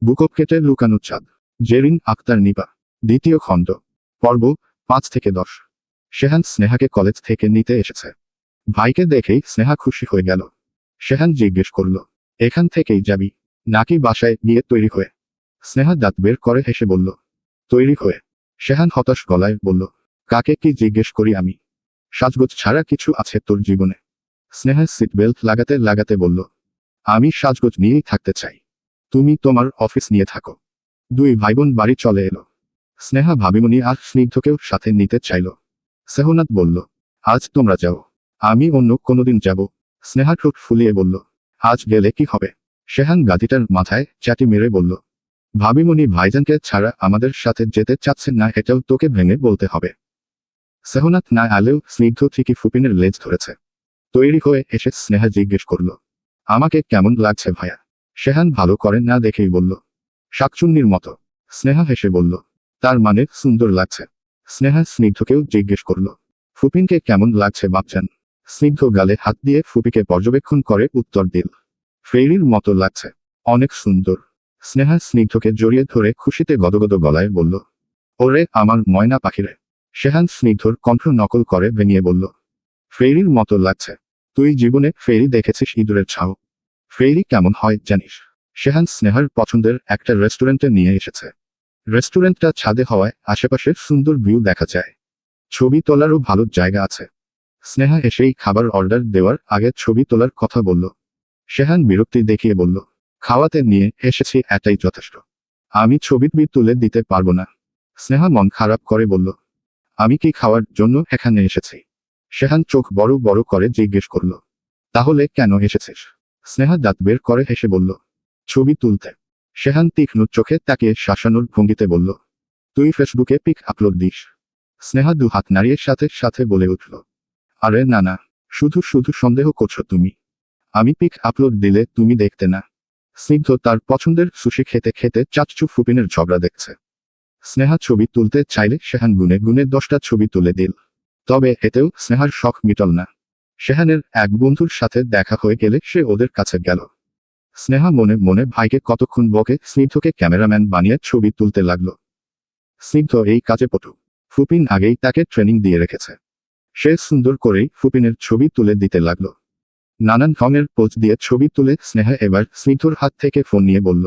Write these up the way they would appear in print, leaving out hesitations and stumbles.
বুকপ কেটে লুকানো চাঁদ। জেরিন আক্তার নিপা। দ্বিতীয় খণ্ড। পর্ব 5 থেকে 10। শেহান স্নেহাকে কলেজ থেকে নিতে এসেছে। ভাইকে দেখেই স্নেহা খুশি হয়ে গেল। শেহান জিজ্ঞেস করল, এখান থেকেই যাবি নাকি বাসায় গিয়ে তৈরি হয়ে? স্নেহা দাঁত বের করে হেসে বলল, তৈরি হয়ে। শেহান হতাশ গলায় বলল, কাকে কি জিজ্ঞেস করি আমি? সাজগোজ ছাড়া কিছু আছে তোর জীবনে? স্নেহা সিট বেল্ট লাগাতে লাগাতে বলল, আমি সাজগোজ নিয়েই থাকতে চাই। তুমি তোমার অফিস নিয়ে থাকো। দুই ভাইবোন বাড়ি চলে এলো। স্নেহা ভাবিমণি আর স্নিগ্ধকেও সাথে নিতে চাইল। সেহনাত বলল, আজ তোমরা যাও, আমি অন্য কোনোদিন যাব। স্নেহা ঠোঁট ফুলিয়ে বলল, আজ গেলে কি হবে? শেহান গাদিটার মাথায় চাটি মেরে বলল, ভাবিমণি ভাইজানকে ছাড়া আমাদের সাথে যেতে চাচ্ছেন না, এটাও তোকে ভেঙে বলতে হবে। সেহনাত না আলেও স্নিগ্ধ ঠিকই ফুপিনের লেজ ধরেছে। তৈরি হয়ে এসে স্নেহা জিজ্ঞেস করল, আমাকে কেমন লাগছে ভাইয়া? শেহান ভালো করেন না দেখেই বলল, শাকচুন্নির মতো। স্নেহা হেসে বলল, তার মানে সুন্দর লাগছে। স্নেহা স্নিগ্ধকেও জিজ্ঞেস করল, ফুপিনকে কেমন লাগছে বাপজান? স্নিগ্ধ গালে হাত দিয়ে ফুপিকে পর্যবেক্ষণ করে উত্তর দিল, ফেরির মতো লাগছে, অনেক সুন্দর। স্নেহা স্নিগ্ধকে জড়িয়ে ধরে খুশিতে গদগদ গলায় বলল, ওরে আমার ময়না পাখিরে। শেহান স্নিগ্ধর কণ্ঠ নকল করে ভেঙিয়ে বলল, ফেরির মতো লাগছে। তুই জীবনে ফেরি দেখেছিস ইঁদুরের ছাও? ফেরি কেমন হয় জানিস? শেহান স্নেহার পছন্দের একটা রেস্টুরেন্টে নিয়ে এসেছে। রেস্টুরেন্টটা ছাদে হওয়ায় আশেপাশের সুন্দর ভিউ দেখা যায়। ছবি তোলারও ভালো জায়গা আছে। স্নেহা এসেই খাবার অর্ডার দেওয়ার আগে ছবি তোলার কথা বলল। শেহান বিরক্তি দেখিয়ে বলল, খাওয়াতে নিয়ে এসেছি এটাই যথেষ্ট। আমি ছবি তুলে দিতে পারবো না। স্নেহা মন খারাপ করে বলল, আমি কি খাওয়ার জন্য এখানে এসেছি? শেহান চোখ বড় বড় করে জিজ্ঞেস করল, তাহলে কেন এসেছিস? স্নেহা দাঁত বের করে হেসে বলল, ছবি তুলতে। শেহান তীক্ষ্ণ চোখে তাকিয়ে শাসানোর ভঙ্গিতে বলল, তুই ফেসবুকে পিক আপলোড দিস? স্নেহা দু হাত নাড়িয়ে সাথে সাথে বলে উঠল, আরে না না, শুধু শুধু সন্দেহ করছো তুমি। আমি পিক আপলোড দিলে তুমি দেখতে না? স্নিগ্ধ তার পছন্দের সুশি খেতে খেতে চাচ্চু ফুপিনের ঝগড়া দেখছে। স্নেহা ছবি তুলতে চাইলে শেহান গুনে গুনে 10টা ছবি তুলে দিল। তবে এতেও স্নেহার শখ মিটল না। শেহানের এক বন্ধুর সাথে দেখা হয়ে গেলে সে ওদের কাছে গেল। স্নেহা মনে মনে ভাইকে কতক্ষণ বকে স্নিগ্ধকে ক্যামেরাম্যান বানিয়ে ছবি তুলতে লাগলো। স্নিগ্ধ এই কাজে পটু। ফুপিন আগেই তাকে ট্রেনিং দিয়ে রেখেছে। সে সুন্দর করেই ফুপিনের ছবি তুলে দিতে লাগলো। নানান রঙের পোজ দিয়ে ছবি তুলে স্নেহা এবার স্নিগ্ধর হাত থেকে ফোন নিয়ে বলল,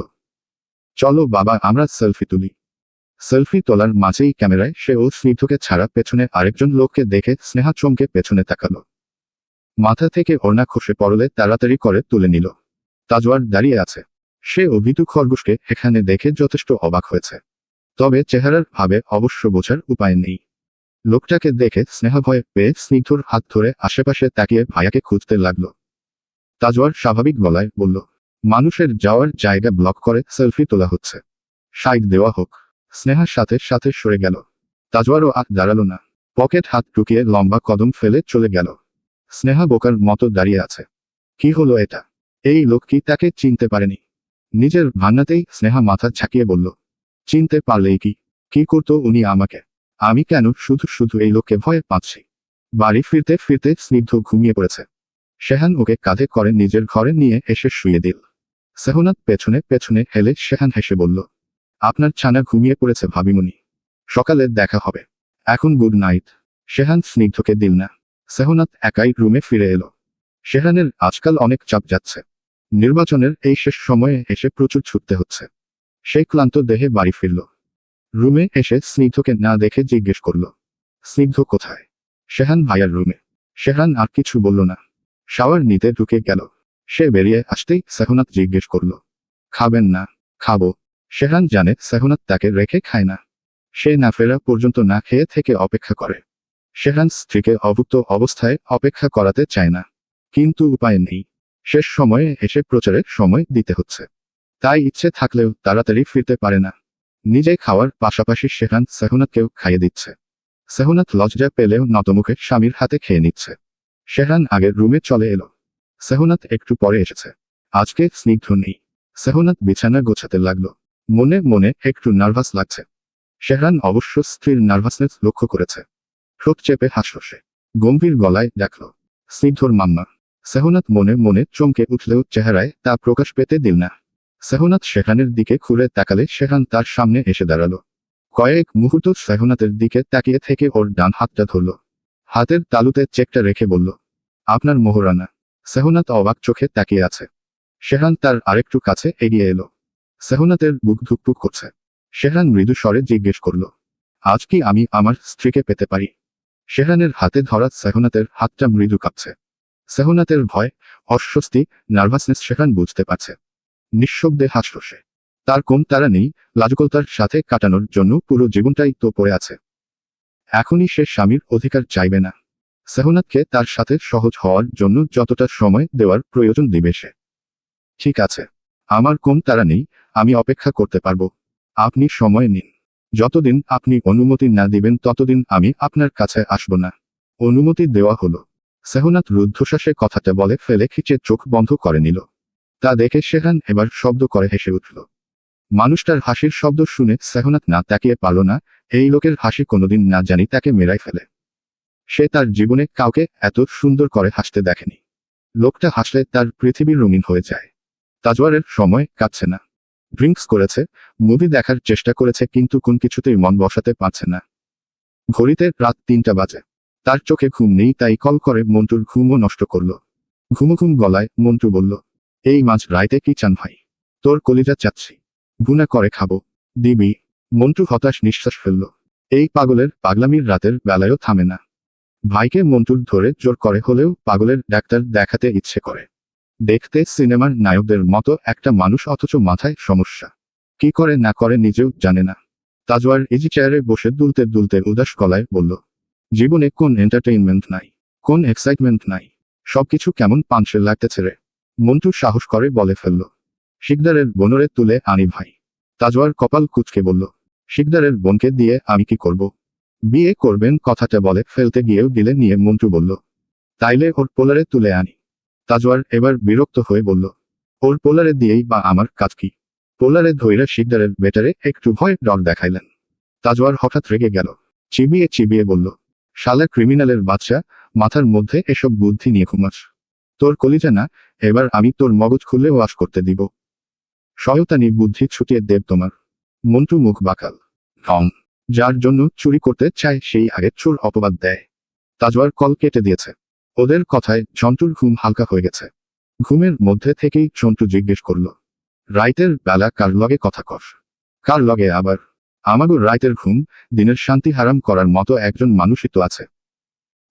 চলো বাবা আমরা সেলফি তুলি। সেলফি তোলার মাঝেই ক্যামেরায় সে ও স্নিগ্ধকে ছাড়া পেছনে আরেকজন লোককে দেখে স্নেহা চমকে পেছনে তাকালো। মাথা থেকে ওড়না খসে পড়লে তাড়াতাড়ি করে তুলে নিল। তাজওয়ার দাঁড়িয়ে আছে। সে অভিতু খরগোশকে এখানে দেখে যথেষ্ট অবাক হয়েছে। তবে চেহারার ভাবে অবশ্য বোঝার উপায় নেই। লোকটাকে দেখে স্নেহা ভয় পেয়ে স্নিগ্ধর হাত ধরে আশেপাশে তাকিয়ে ভাইয়াকে খুঁজতে লাগলো। তাজওয়ার স্বাভাবিক গলায় বলল, মানুষের যাওয়ার জায়গা ব্লক করে সেলফি তোলা হচ্ছে, সাইড দেওয়া হোক। স্নেহার সাথে সাথে সরে গেল। তাজওয়ারও আর দাঁড়ালো না। পকেট হাত ঢুকিয়ে লম্বা কদম ফেলে চলে গেল। স্নেহা বোকার মতো দাঁড়িয়ে আছে। কি হলো এটা? এই লোক কি তাকে চিনতে পারেনি? নিজের ভাঙাতেই স্নেহা মাথা ঝাঁকিয়ে বলল, চিনতে পারলেই কি? কি করতো উনি আমাকে? আমি কেন শুধু শুধু এই লোককে ভয় পাচ্ছি? বাড়ি ফিরতে ফিরতে স্নিগ্ধ ঘুমিয়ে পড়েছে। শেহান ওকে কাঁধে করে নিজের ঘরে নিয়ে এসে শুয়ে দিল। সেহনাত পেছনে পেছনে হেলে শেহান হেসে বলল, আপনার ছানা ঘুমিয়ে পড়েছে ভাবিমণি, সকালে দেখা হবে। এখন গুড নাইট। শেহান স্নিগ্ধকে দিল না। সেহনাত একাই রুমে ফিরে এলো। শেহানের আজকাল অনেক চাপ যাচ্ছে। নির্বাচনের এই শেষ সময়ে এসে প্রচুর ছুটতে হচ্ছে। সে ক্লান্ত দেহে বাড়ি ফিরল। রুমে এসে স্নিগ্ধকে না দেখে জিজ্ঞেস করল, স্নিগ্ধ কোথায়? শেহান ভাইয়ার রুমে। শেহান আর কিছু বলল না। শাওয়ার নিতে ঢুকে গেল। সে বেরিয়ে আসতেই সেহনাত জিজ্ঞেস করল, খাবেন না? খাবো। শেহান জানে সেহনাত তাকে রেখে খায় না। সে না ফেরা পর্যন্ত না খেয়ে থেকে অপেক্ষা করে। শেহান স্ত্রীকে অভুক্ত অবস্থায় অপেক্ষা করাতে চায় না। কিন্তু উপায় নেই। শেষ সময়ে এসে প্রচারের সময় দিতে হচ্ছে। তাই ইচ্ছে থাকলেও তাড়াতাড়ি ফিরতে পারে না। নিজে খাওয়ার পাশাপাশি শেহান সেহনাতকেও খাইয়ে দিচ্ছে। সেহনাত লজ্জা পেলেও নতমুখে স্বামীর হাতে খেয়ে নিচ্ছে। শেহান আগের রুমে চলে এলো। সেহনাত একটু পরে এসেছে। আজকে স্নিগ্ধ নেই। সেহনাত বিছানা গোছাতে লাগলো। মনে মনে একটু নার্ভাস লাগছে। শেহান অবশ্য স্ত্রীর নার্ভাসনেস লক্ষ্য করেছে। ঠোঁট চেপে হাসল সে। গম্ভীর গলায় ডাকল, স্নিগ্ধর মাম্মা। সেহনাত মনে মনে চমকে উঠলেও চেহারায় তা প্রকাশ পেতে দিল না। সেহনাত শেহানের দিকে ঘুরে তাকালে শেহান তার সামনে এসে দাঁড়ালো। কয়েক মুহূর্ত সেহনাতের দিকে তাকিয়ে থেকে ওর ডান হাতটা ধরল। হাতের তালুতে চেকটা রেখে বলল, আপনার মোহরানা। সেহনাত অবাক চোখে তাকিয়ে আছে। শেহান তার আরেকটু কাছে এগিয়ে এলো। সেহনাতের বুক ধুকপুক করছে। শেহান মৃদু স্বরে জিজ্ঞেস করল, আজ কি আমি আমার স্ত্রীকে পেতে পারি? শেহানের হাতে ধরা সেহনাতের হাতটা মৃদু কাঁপছে। সেহনাতের ভয়, অস্বস্তি, নার্ভাসনেস শেহান বুঝতে পারছে। নিঃশব্দে হাসল সে। তার কোন তারা নেই, লাজুকতার সাথে কাটানোর জন্য পুরো জীবনটাই তো পড়ে আছে। এখনই সে স্বামীর অধিকার চাইবে না। সেহনাতকে তার সাথে সহজ হওয়ার জন্য যতটা সময় দেওয়ার প্রয়োজন দিবে সে। ঠিক আছে, আমার কোন তারা নেই, আমি অপেক্ষা করতে পারবো। আপনি সময় নিন। যতদিন আপনি অনুমতি না দিবেন ততদিন আমি আপনার কাছে আসব না। অনুমতি দেওয়া হলো। সেহনাত রুদ্ধশ্বাসে কথাটা বলে ফেলে খিচে চোখ বন্ধ করে নিল। তা দেখে শেহান এবার শব্দ করে হেসে উঠল। মানুষটার হাসির শব্দ শুনে সেহনাত না তাকিয়ে পারল না। এই লোকের হাসি কোনোদিন না জানি তাকে মেরাই ফেলে। সে তার জীবনে কাউকে এত সুন্দর করে হাসতে দেখেনি। লোকটা হাসলে তার পৃথিবী রঙিন হয়ে যায়। তাজওয়ারের সময় কাটছে না। ড্রিঙ্কস করেছে, মুভি দেখার চেষ্টা করেছে, কিন্তু কোন কিছুতেই মন বসাতে পারছে না। ঘড়িতে রাত 3টা বাজে। তার চোখে ঘুম নেই, তাই কল করে মন্টুর ঘুমও নষ্ট করল। ঘুম গলায় মন্টু বলল, এই মাঝ রাইতে কি চান ভাই? তোর কলিজা চাচ্ছি, ভুনা করে খাবো। দিবি? মন্টু হতাশ নিঃশ্বাস ফেলল। এই পাগলের পাগলামির রাতের বেলায়ও থামে না। ভাইকে মন্টুর ধরে জোর করে হলেও পাগলের ডাক্তার দেখাতে ইচ্ছে করে। দেখতে সিনেমার নায়কদের মতো একটা মানুষ, অথচ মাথায় সমস্যা। কি করে না করে নিজেও জানে না। তাজওয়ার ইজি চেয়ারে বসে দুলতে দুলতে উদাস গলায় বলল, জীবনে কোন এন্টারটেইনমেন্ট নাই, কোন এক্সাইটমেন্ট নাই, সবকিছু কেমন পাঞ্চে লাগতেছে রে। মন্টু সাহস করে বলে ফেলল, শিকদারের বোনরে তুলে আনি ভাই। তাজওয়ার কপাল কুঁচকে বলল, শিকদারের বোনকে দিয়ে আমি কি করব? বিয়ে করবেন কথাটা বলে ফেলতে গিয়েও গিলে নিয়ে মন্টু বলল, তাইলে ওর পোলারে তুলে আনি। তাজওয়ার এবার বিরক্ত হয়ে বলল, ওর পোলারে দিয়েই বা আমার কাজ কি? পোলারে ধইরা শিকদারের বেটারে একটু ভয় ডর দেখাইলেন। তাজওয়ার হঠাৎ রেগে গেল। চিবিয়ে চিবিয়ে বলল, শালা ক্রিমিনালের বাচ্চা, মাথার মধ্যে এসব বুদ্ধি নিয়ে ঘুমাস? তোর কলিজা না, এবার আমি তোর মগজ খুলে ওয়াশ করতে দিব। শয়তানি বুদ্ধি ছুটিয়ে দেব তোমার। মন্টু মুখ বাঁকাল। ঢং। যার জন্য চুরি করতে চায় সেই আগে চোর অপবাদ দেয়। তাজওয়ার কল কেটে দিয়েছে। ওদের কথায় ঝন্টুর ঘুম হালকা হয়ে গেছে। ঘুমের মধ্যে থেকেই ঝন্টু জিজ্ঞেস করল, রাইতের বেলা কার লগে কথা কস? কার লগে আবার? আমাগো রাইতের ঘুম, দিনের শান্তি হারাম করার মতো একজন মানুষই তো আছে।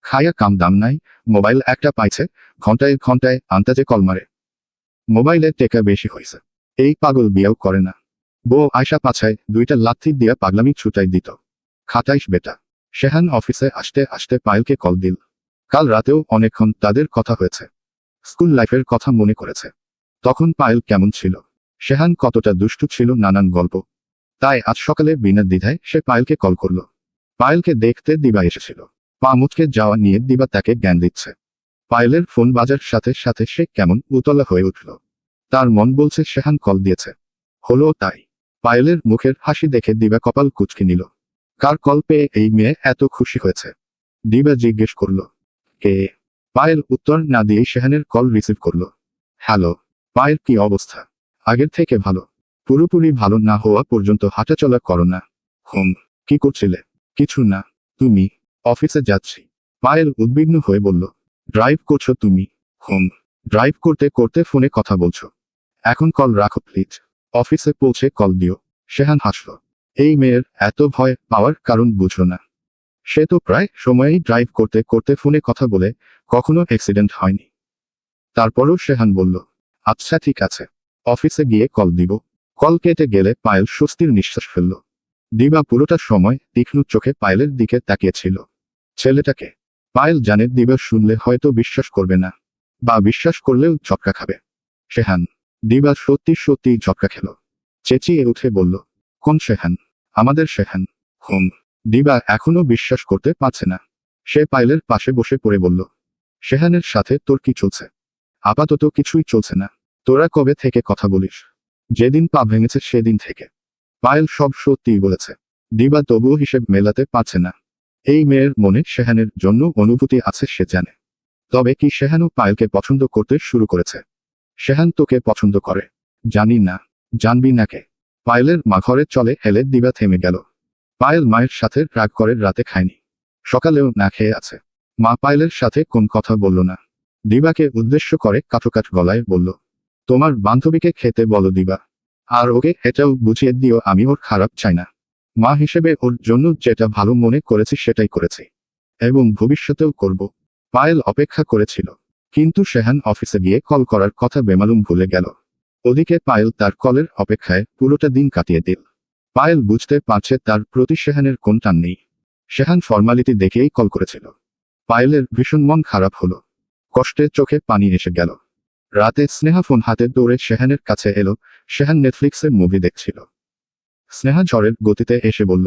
খায়া কাম দাম নাই, মোবাইল একটা পাইছে, ঘন্টায় ঘন্টায় আন্তাজে কল মারে। মোবাইলে টেকা বেশি হয়েছে। এই পাগল বিয়েও করে না। বউ আয়সা পাছায় 2টা লাথি দিয়া পাগলামি ছুটাই দিত। খাটাইস বেটা। শেহান অফিসে আসতে আসতে পায়েলকে কল দিল। কাল রাতেও অনেকক্ষণ তাদের কথা হয়েছে। স্কুল লাইফের কথা মনে করেছে। তখন পায়েল কেমন ছিল, শেহান কতটা দুষ্টু ছিল, নানান গল্প। তাই আজ সকালে বিনা দ্বিধায় সে পায়েলকে কল করল। পায়েলকে দেখতে দিবা এসেছিল। পা মুচকে যাওয়া নিয়ে দিবা তাকে জ্ঞান দিচ্ছে। পায়েলের ফোন বাজার সাথে সাথে সে কেমন উতলা হয়ে উঠল। তার মন বলছে শেহান কল দিয়েছে। হলো তাই। পায়েলের মুখের হাসি দেখে দিবা কপাল কুঁচকে নিল। কার কল পেয়ে এই মেয়ে এত খুশি হয়েছে? দিবা জিজ্ঞেস করল, কে? পায়েল উত্তর না দিয়েই শেহানের কল রিসিভ করল। হ্যালো। পায়েল কি অবস্থা? আগের থেকে ভালো। পুরোপুরি ভালো না হওয়া পর্যন্ত হাঁটাচলা করো না। কি করছিলে? কিছু না। তুমি? অফিসে যাচ্ছি। পায়েল উদ্বিগ্ন হয়ে বলল, ড্রাইভ করছো তুমি? ড্রাইভ করতে করতে ফোনে কথা বলছো? এখন কল রাখো প্লিজ। অফিসে পৌঁছে কল দিও। শেহান হাসল। এই মেয়ের এত ভয় পাওয়ার কারণ বুঝল না। সে তো প্রায় সময়েই ড্রাইভ করতে করতে ফোনে কথা বলে, কখনো অ্যাক্সিডেন্ট হয়নি। তারপরও শেহান বলল, আচ্ছা ঠিক আছে, অফিসে গিয়ে কল দিব। কল কেটে গেলে পায়েল স্বস্তির নিঃশ্বাস ফেলল। দিবা পুরোটা সময় তীক্ষ্ণ চোখে পায়েলের দিকে তাকিয়েছিল। ছেলেটাকে পায়েল জানে দিবা শুনলে হয়তো বিশ্বাস করবে না, বা বিশ্বাস করলেও ঝটকা খাবে। শেহান। দিবা সত্যি সত্যি ঝটকা খেল। চেঁচিয়ে উঠে বলল, কোন শেহান? আমাদের শেহান। দিবা এখনো বিশ্বাস করতে পারছে না। সে পায়েলের পাশে বসে পড়ে বলল, শেহানের সাথে তোর কি চলছে? আপাতত কিছুই চলছে না। তোরা কবে থেকে কথা বলিস? যেদিন পা ভেঙেছে সেদিন থেকে। পায়েল সব সত্যিই বলেছে। দিবা তবুও হিসেব মেলাতে পারছে না। এই মেয়ের মনে শেহানের জন্য অনুভূতি আছে সে জানে। তবে কি শেহানও পায়েলকে পছন্দ করতে শুরু করেছে? শেহান তোকে পছন্দ করে? জানি না। জানবি না কে? পায়েলের মা ঘরে চলে এলে দিবা থেমে গেল। পায়েল মায়ের সাথে রাগ করে রাতে খায়নি, সকালেও না খেয়ে আছে। মা পায়েলের সাথে কোন কথা বলল না। দিবাকে উদ্দেশ্য করে কাঠোকাঠ গলায় বলল, তোমার বান্ধবীকে খেতে বলো দিবা। আর ওকে এটাও বুঝিয়ে দিও আমি ওর খারাপ চাই না। মা হিসেবে ওর জন্য যেটা ভালো মনে করেছি সেটাই করেছি, এবং ভবিষ্যতেও করব। পায়েল অপেক্ষা করেছিল, কিন্তু শেহান অফিসে গিয়ে কল করার কথা বেমালুম ভুলে গেল। ওদিকে পায়েল তার কলের অপেক্ষায় পুরোটা দিন কাটিয়ে দিল। পায়েল বুঝতে পারছে তার প্রতি শেহানের কোন টান নেই। শেহান ফর্মালিটি দেখেই কল করেছিল। পায়েলের ভীষণ মন খারাপ হলো, কষ্টে চোখে পানি এসে গেল। রাতে স্নেহা ফোন হাতে দৌড়ে শেহানের কাছে এলো। শেহান নেটফ্লিক্সে মুভি দেখছিল। স্নেহা ঝড়ের গতিতে এসে বলল,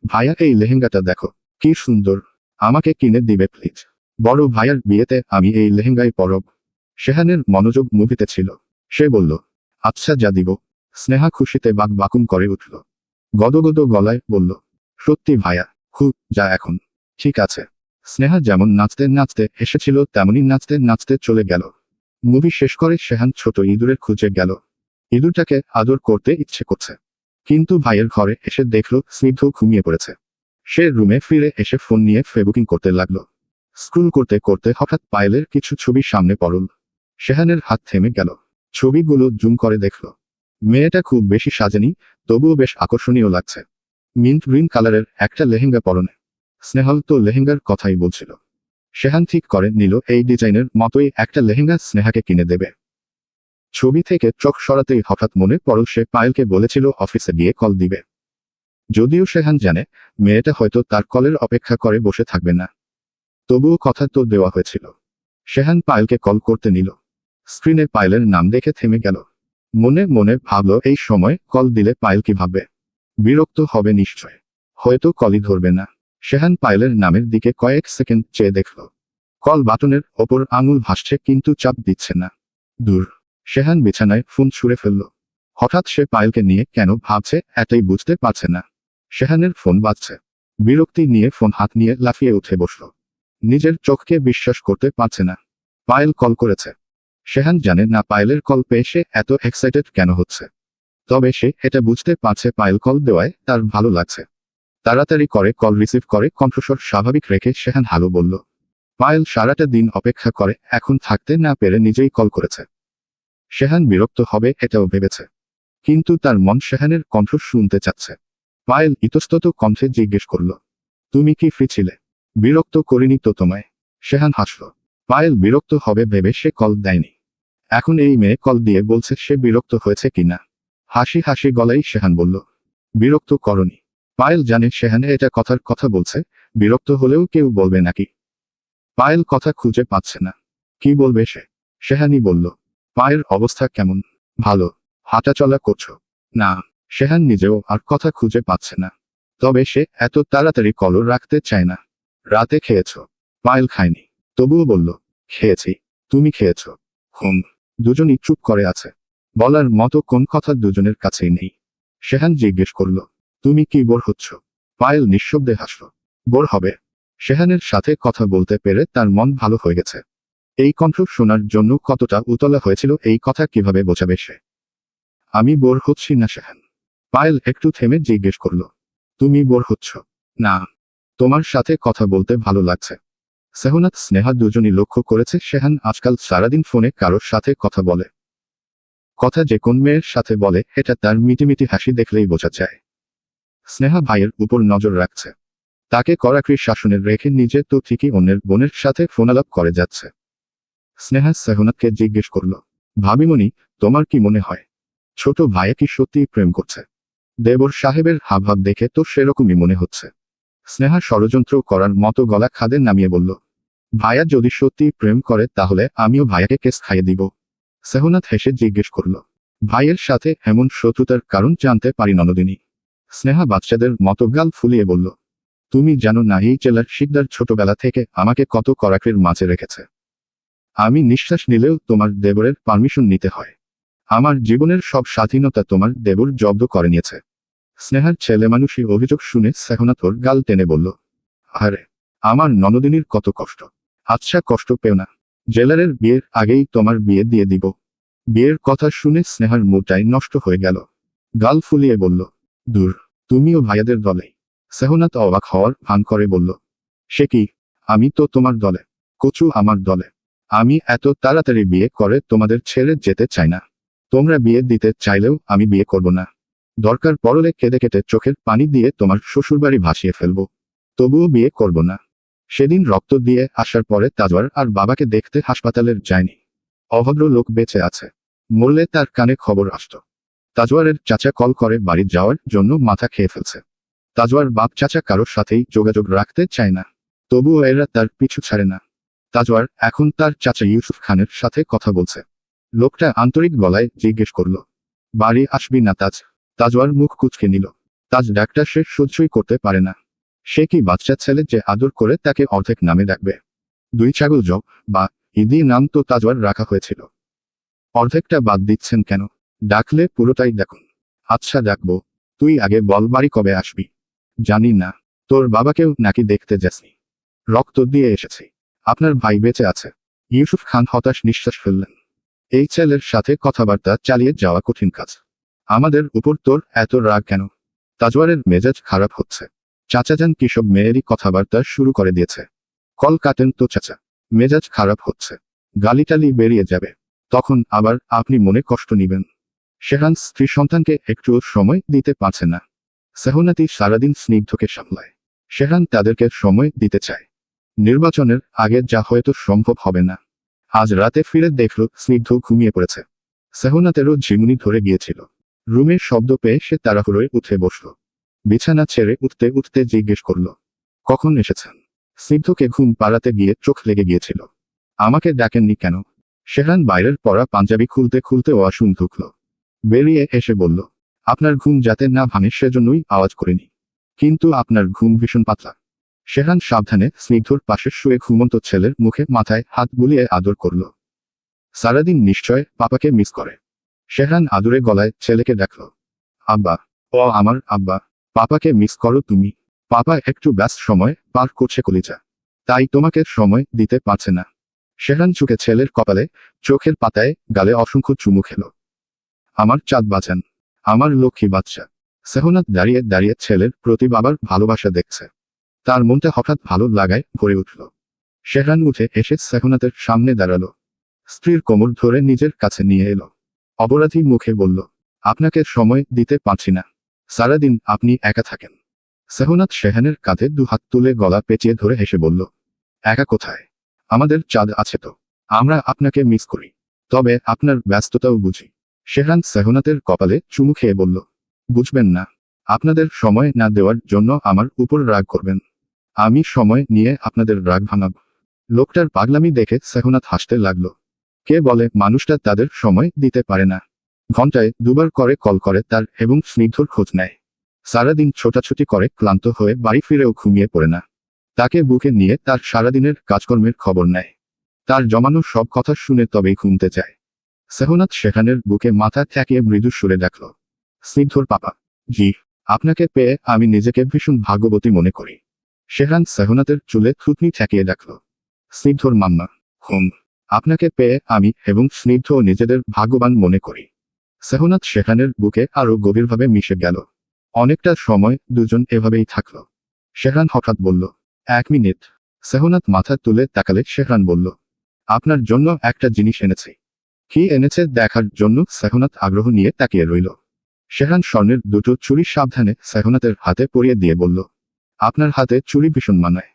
ভাইয়া এই লেহেঙ্গাটা দেখো, কি সুন্দর, আমাকে কিনে দিবে প্লিজ। বড় ভাইয়ার বিয়েতে আমি এই লেহেঙ্গাই পরব। শেহানের মনোযোগ মুভিতে ছিল। সে বলল, আচ্ছা যা দিব। স্নেহা খুশিতে বাকবাকুম করে উঠল। গদগদ গলায় বলল, সত্যি ভাইয়া, খুব যা এখন। ঠিক আছে। স্নেহা যেমন নাচতে নাচতে এসেছিল তেমনি নাচতে নাচতে চলে গেল। মুভি শেষ করে শেহান ছোট ইঁদুরের খুঁজে গেল। ইঁদুরটাকে আদর করতে ইচ্ছে করছে, কিন্তু ভাইয়ের ঘরে এসে দেখল স্নিগ্ধ ঘুমিয়ে পড়েছে। সে রুমে ফিরে এসে ফোন নিয়ে ফেসবুকিং করতে লাগলো। স্ক্রল করতে করতে হঠাৎ পায়েলের কিছু ছবি সামনে পড়ল। শেহানের হাত থেমে গেল। ছবিগুলো জুম করে দেখল। মেয়েটা খুব বেশি সাজেনি, তবুও বেশ আকর্ষণীয় লাগছে। মিন্ট গ্রিন কালারের একটা লেহেঙ্গা পরনে। স্নেহাল তো লেহেঙ্গার কথাই বলছিল। শেহান ঠিক করে নিল এই ডিজাইনের মতোই একটা লেহেঙ্গা স্নেহাকে কিনে দেবে। ছবি থেকে চোখ সরাতেই হঠাৎ মনে পড়ল সে পায়েলকে বলেছিল অফিসে গিয়ে কল দিবে। যদিও শেহান জানে মেয়েটা হয়তো তার কলের অপেক্ষা করে বসে থাকবে না, তবুও কথা তো দেওয়া হয়েছিল। শেহান পায়েলকে কল করতে নিল। স্ক্রিনে পায়েলের নাম দেখে থেমে গেল। মনে মনে ভাবল এই সময় কল দিলে পায়েল কি ভাববে? বিরক্ত হবে নিশ্চয়, হয়তো কলই ধরবে না। শেহান পায়েলের নামের দিকে কয়েক সেকেন্ড চেয়ে দেখল। কল বাটনের ওপর আঙুল ভাসছে কিন্তু চাপ দিচ্ছে না। দূর। শেহান বিছানায় ফোন ছুঁড়ে ফেলল। হঠাৎ সে পায়েলকে নিয়ে কেন ভাবছে এটাই বুঝতে পারছে না। শেহানের ফোন বাজছে। বিরক্তি নিয়ে ফোন হাত নিয়ে লাফিয়ে উঠে বসল। নিজের চোখকে বিশ্বাস করতে পারছে না। পায়েল কল করেছে। শেহান জানে না পায়েলের কল পেয়ে সে এত এক্সাইটেড কেন হচ্ছে, তবে সে এটা বুঝতে পারছে পায়েল কল দেওয়ায় তার ভালো লাগছে। তাড়াতাড়ি করে কল রিসিভ করে কণ্ঠস্বর স্বাভাবিক রেখে শেহান হ্যালো বলল। পায়েল সারাটা দিন অপেক্ষা করে এখন থাকতে না পেরে নিজেই কল করেছে। শেহান বিরক্ত হবে এটাও ভেবেছে, কিন্তু তার মন শেহানের কণ্ঠ শুনতে চাচ্ছে। পায়েল ইতস্তত কণ্ঠে জিজ্ঞেস করল, তুমি কি ফ্রি ছিলে? বিরক্ত করিনি তো তোমায়। শেহান হাসল। পায়েল বিরক্ত হবে ভেবে সে কল দেয়নি। এখন এই মেয়ে কল দিয়ে বলছে সে বিরক্ত হয়েছে কিনা। হাসি হাসি গলায় শেহান বলল, বিরক্ত করনি। পায়েল জানে শেহান এটা কথার কথা বলছে, বিরক্ত হলেও কেউ বলবে নাকি। পায়েল কথা খুঁজে পাচ্ছে না, কি বলবে সে। শেহানই বলল, পায়ের অবস্থা কেমন? ভালো। হাঁটাচলা করছো? না। শেহান নিজেও আর কথা খুঁজে পাচ্ছে না, তবে সে এত তাড়াতাড়ি কলর রাখতে চায় না। রাতে খেয়েছ? পায়েল খায়নি, তবুও বলল, খেয়েছি। তুমি খেয়েছ? হুম। দুজনই চুপ করে আছে। বলার মতো কোন কথা দুজনের কাছেই নেই। শেহান জিজ্ঞেস করল, তুমি কি বোর হচ্ছ? পায়েল নিঃশব্দে হাসল। বোর হবে? শেহানের সাথে কথা বলতে পেরে তার মন ভালো হয়ে গেছে। এই কণ্ঠ শোনার জন্য কতটা উতলা হয়েছিল এই কথা কিভাবে বোঝাবে সে। আমি বোর হচ্ছি না শেহান। পায়েল একটু থেমে জিজ্ঞেস করল, তুমি বোর হচ্ছ? না। তোমার সাথে কথা বলতে ভালো লাগছে। সেহনাত স্নেহা দুজনই লক্ষ্য করেছে শেহান আজকাল সারাদিন ফোনে কারোর সাথে কথা বলে। কথা যে কোন মেয়ের সাথে বলে এটা তার মিটিমিটি হাসি দেখলেই বোঝা যায়। স্নেহা ভাইয়ের উপর নজর রাখছে। তাকে কড়াকড়ি শাসনে রেখে নিজে তো ঠিকই অন্যের বোনের সাথে ফোনালাপ করে যাচ্ছে। স্নেহা সেহনাতকে জিজ্ঞেস করল, ভাবিমণি, তোমার কি মনে হয় ছোট ভাইয়া কি সত্যিই প্রেম করছে? দেবর সাহেবের হাবভাব দেখে তো সেরকমই মনে হচ্ছে। স্নেহা ষড়যন্ত্র করার মতো গলা খাদে নামিয়ে বলল, ভাইয়া যদি সত্যিই প্রেম করে তাহলে আমিও ভাইয়াকে কেস খাইয়ে দিব। সেহনাত হেসে জিজ্ঞেস করল, ভাইয়ের সাথে এমন শত্রুতার কারণ জানতে পারি ননদিনী। স্নেহা বাচ্চাদের মতো গাল ফুলিয়ে বলল, তুমি জানো না এই জেলার শিকদার ছোটবেলা থেকে আমাকে কত কড়াকড়ির মাঝে রেখেছে। আমি নিঃশ্বাস নিলেও তোমার দেবরের পারমিশন নিতে হয়। আমার জীবনের সব স্বাধীনতা তোমার দেবর জব্দ করে নিয়েছে। স্নেহার ছেলে মানুষই অভিযোগ শুনে সেহনাত ওর গাল টেনে বলল, আরে আমার ননদিনীর কত কষ্ট। আচ্ছা কষ্ট পেও না, জেলারের বিয়ের আগেই তোমার বিয়ে দিয়ে দিব। বিয়ের কথা শুনে স্নেহার মুডটাই নষ্ট হয়ে গেল। গাল ফুলিয়ে বলল, দূর, তুমিও ভাইয়াদের দলে। সেহনাত অবাক হওয়ার ভান করে বলল, সে কি, আমি তো তোমার দলে। কচু আমার দলে। আমি এত তাড়াতাড়ি বিয়ে করে তোমাদের ছেড়ে যেতে চাই না। তোমরা বিয়ে দিতে চাইলেও আমি বিয়ে করব না। দরকার পড়লে কেঁদে কেটে চোখের পানি দিয়ে তোমার শ্বশুরবাড়ি ভাসিয়ে ফেলব, তবুও বিয়ে করব না। সেদিন রক্ত দিয়ে আসার পরে তাজওয়ার আর বাবাকে দেখতে হাসপাতালের যায়নি। অভদ্র লোক বেঁচে আছে, মরলে তার কানে খবর আসত। তাজওয়ারের চাচা কল করে বাড়ি যাওয়ার জন্য মাথা খেয়ে ফেলছে। তাজওয়ার বাপ চাচা কারোর সাথেই যোগাযোগ রাখতে চায় না, তবুও এরা তার পিছু ছাড়ে না। তাজওয়ার এখন তার চাচা ইউসুফ খানের সাথে কথা বলছে। লোকটা আন্তরিক গলায় জিজ্ঞেস করল, বাড়ি আসবি না তাজ? তাজওয়ার মুখ কুঁচকে নিল। তাজ ডাকটা সে সহ্যই করতে পারে না। সে কি বাচ্চা ছেলে যে আদর করে তাকে অর্ধেক নামে ডাকবে? দুই ছাগল জব বা ঈদি নাম তো তাজওয়ার রাখা হয়েছিল। অর্ধেকটা বাদ দিচ্ছেন কেন? ডাকলে পুরোটাই ডাকুন। আচ্ছা ডাকবো, তুই আগে বল বাড়ি কবে আসবি? জানি না। তোর বাবাকেও নাকি দেখতে যাসনি? রক্ত দিয়ে এসেছি। আপনার ভাই বেঁচে আছে। ইউসুফ খান হতাশ নিঃশ্বাস ফেললেন। এই ছেলের সাথে কথাবার্তা চালিয়ে যাওয়া কঠিন কাজ। আমাদের উপর তোর এত রাগ কেন? তাজওয়ারের মেজাজ খারাপ হচ্ছে। চাচাজান কিসব মেয়েরই কথাবার্তা শুরু করে দিয়েছে। কল কাটেন তো চাচা, মেজাজ খারাপ হচ্ছে। গালিটালি বেরিয়ে যাবে, তখন আবার আপনি মনে কষ্ট নিবেন। শেহান স্ত্রী সন্তানকে একটুও সময় দিতে পারছে না। সেহনাতি সারাদিন স্নিগ্ধকে সামলায়। শেহান তাদেরকে সময় দিতে চায়। নির্বাচনের আগে যা হয়তো সম্ভব হবে না। আজ রাতে ফিরে দেখল স্নিগ্ধ ঘুমিয়ে পড়েছে। সেহনাতেরও ঝিমুনি ধরে গিয়েছিল। রুমের শব্দ পেয়ে সে তাড়াহুড়োয় উঠে বসল। বিছানা ছেড়ে উঠতে উঠতে জিজ্ঞেস করল, কখন এসেছেন? স্নিগ্ধকে ঘুম পাড়াতে গিয়ে চোখ লেগে গিয়েছিল। আমাকে ডাকেননি কেন? শেহান বাইরের পরা পাঞ্জাবি খুলতে খুলতে ওয়াশরুম ঢুকল। বেরিয়ে এসে বলল, আপনার ঘুম যাতে না ভাঙে সেজন্যই আওয়াজ করিনি। কিন্তু আপনার ঘুম ভীষণ পাতলা। শেহান সাবধানে স্নিগ্ধর পাশে শুয়ে ঘুমন্ত ছেলের মুখে মাথায় হাত বুলিয়ে আদর করল। সারাদিন নিশ্চয় পাপাকে মিস করে। শেহান আদুরে গলায় ছেলেকে ডাকল, আব্বা, ও আমার আব্বা। পাপাকে মিস করো তুমি? পাপা একটু ব্যস্ত সময় পার করছে কলিজা, তাই তোমাকে সময় দিতে পারছে না। শেহান ঝুঁকে ছেলের কপালে, চোখের পাতায়, গালে অসংখ্য চুমু খেল। আমার চাঁদ বাঁচান, আমার লক্ষ্মী বাচ্চা। সেহনাত দাঁড়িয়ে দাঁড়িয়ে ছেলের প্রতি বাবার ভালোবাসা দেখছে। তার মনটা হঠাৎ ভালো লাগায় ভরে উঠল। শেহান উঠে এসে সেহনাতের সামনে দাঁড়ালো। স্ত্রীর কোমর ধরে নিজের কাছে নিয়ে এলো। অপরাধী মুখে বলল, আপনাকে সময় দিতে পারছি না। সারাদিন আপনি একা থাকেন। সেহনাত শেহানের কাঁধে দুহাত তুলে গলা পেঁচিয়ে ধরে হেসে বলল, একা কোথায়? আমাদের চাঁদ আছে তো। আমরা আপনাকে মিস করি, তবে আপনার ব্যস্ততাও বুঝি। শেহান সেহনাতের কপালে চুমু খেয়ে বলল, বুঝবেন না। আপনাদের সময় না দেওয়ার জন্য আমার উপর রাগ করবেন। আমি সময় নিয়ে আপনাদের রাগ ভাঙাব। লোকটার পাগলামি দেখে সেহনাত হাসতে লাগল। কে বলে মানুষটা তাদের সময় দিতে পারে না? ঘন্টায় দুবার করে কল করে তার এবং স্নিগ্ধর খোঁজ নেয়। সারাদিন ছোটাছুটি করে ক্লান্ত হয়ে বাড়ি ফিরেও ঘুমিয়ে পড়ে না। তাকে বুকে নিয়ে তার সারাদিনের কাজকর্মের খবর নেয়। তার জমানো সব কথা শুনে তবেই ঘুমতে যায়। সেহনাত শেহানের বুকে মাথা ঠেকিয়ে মৃদু সুরে ডাকল, স্নিগ্ধর পাপা। জি, আপনাকে পেয়ে আমি নিজেকে ভীষণ ভাগ্যবতী মনে করি। শেহান সেহনাতের চুলে থুতনি ঠেকিয়ে ডাকল, স্নিগ্ধর মাম্মা। হুম, আপনাকে পেয়ে আমি এবং স্নিগ্ধ নিজেদের ভাগ্যবান মনে করি। সেহনাত শেহানের বুকে আরো গভীরভাবে মিশে গেল। অনেকটা সময় দুজন এভাবেই থাকল। শেহান হঠাৎ বলল, 1 মিনিট। সেহনাত মাথা তুলে তাকালে শেহান বলল, আপনার জন্য একটা জিনিস এনেছি। কি এনেছে দেখার জন্য সেহনাত আগ্রহ নিয়ে তাকিয়ে রইল। শেহান স্বর্ণের দুটো চুড়ি সাবধানে সেহনাতের হাতে পরিয়ে দিয়ে বলল, আপনার হাতে চুড়ি ভীষণ মানায়।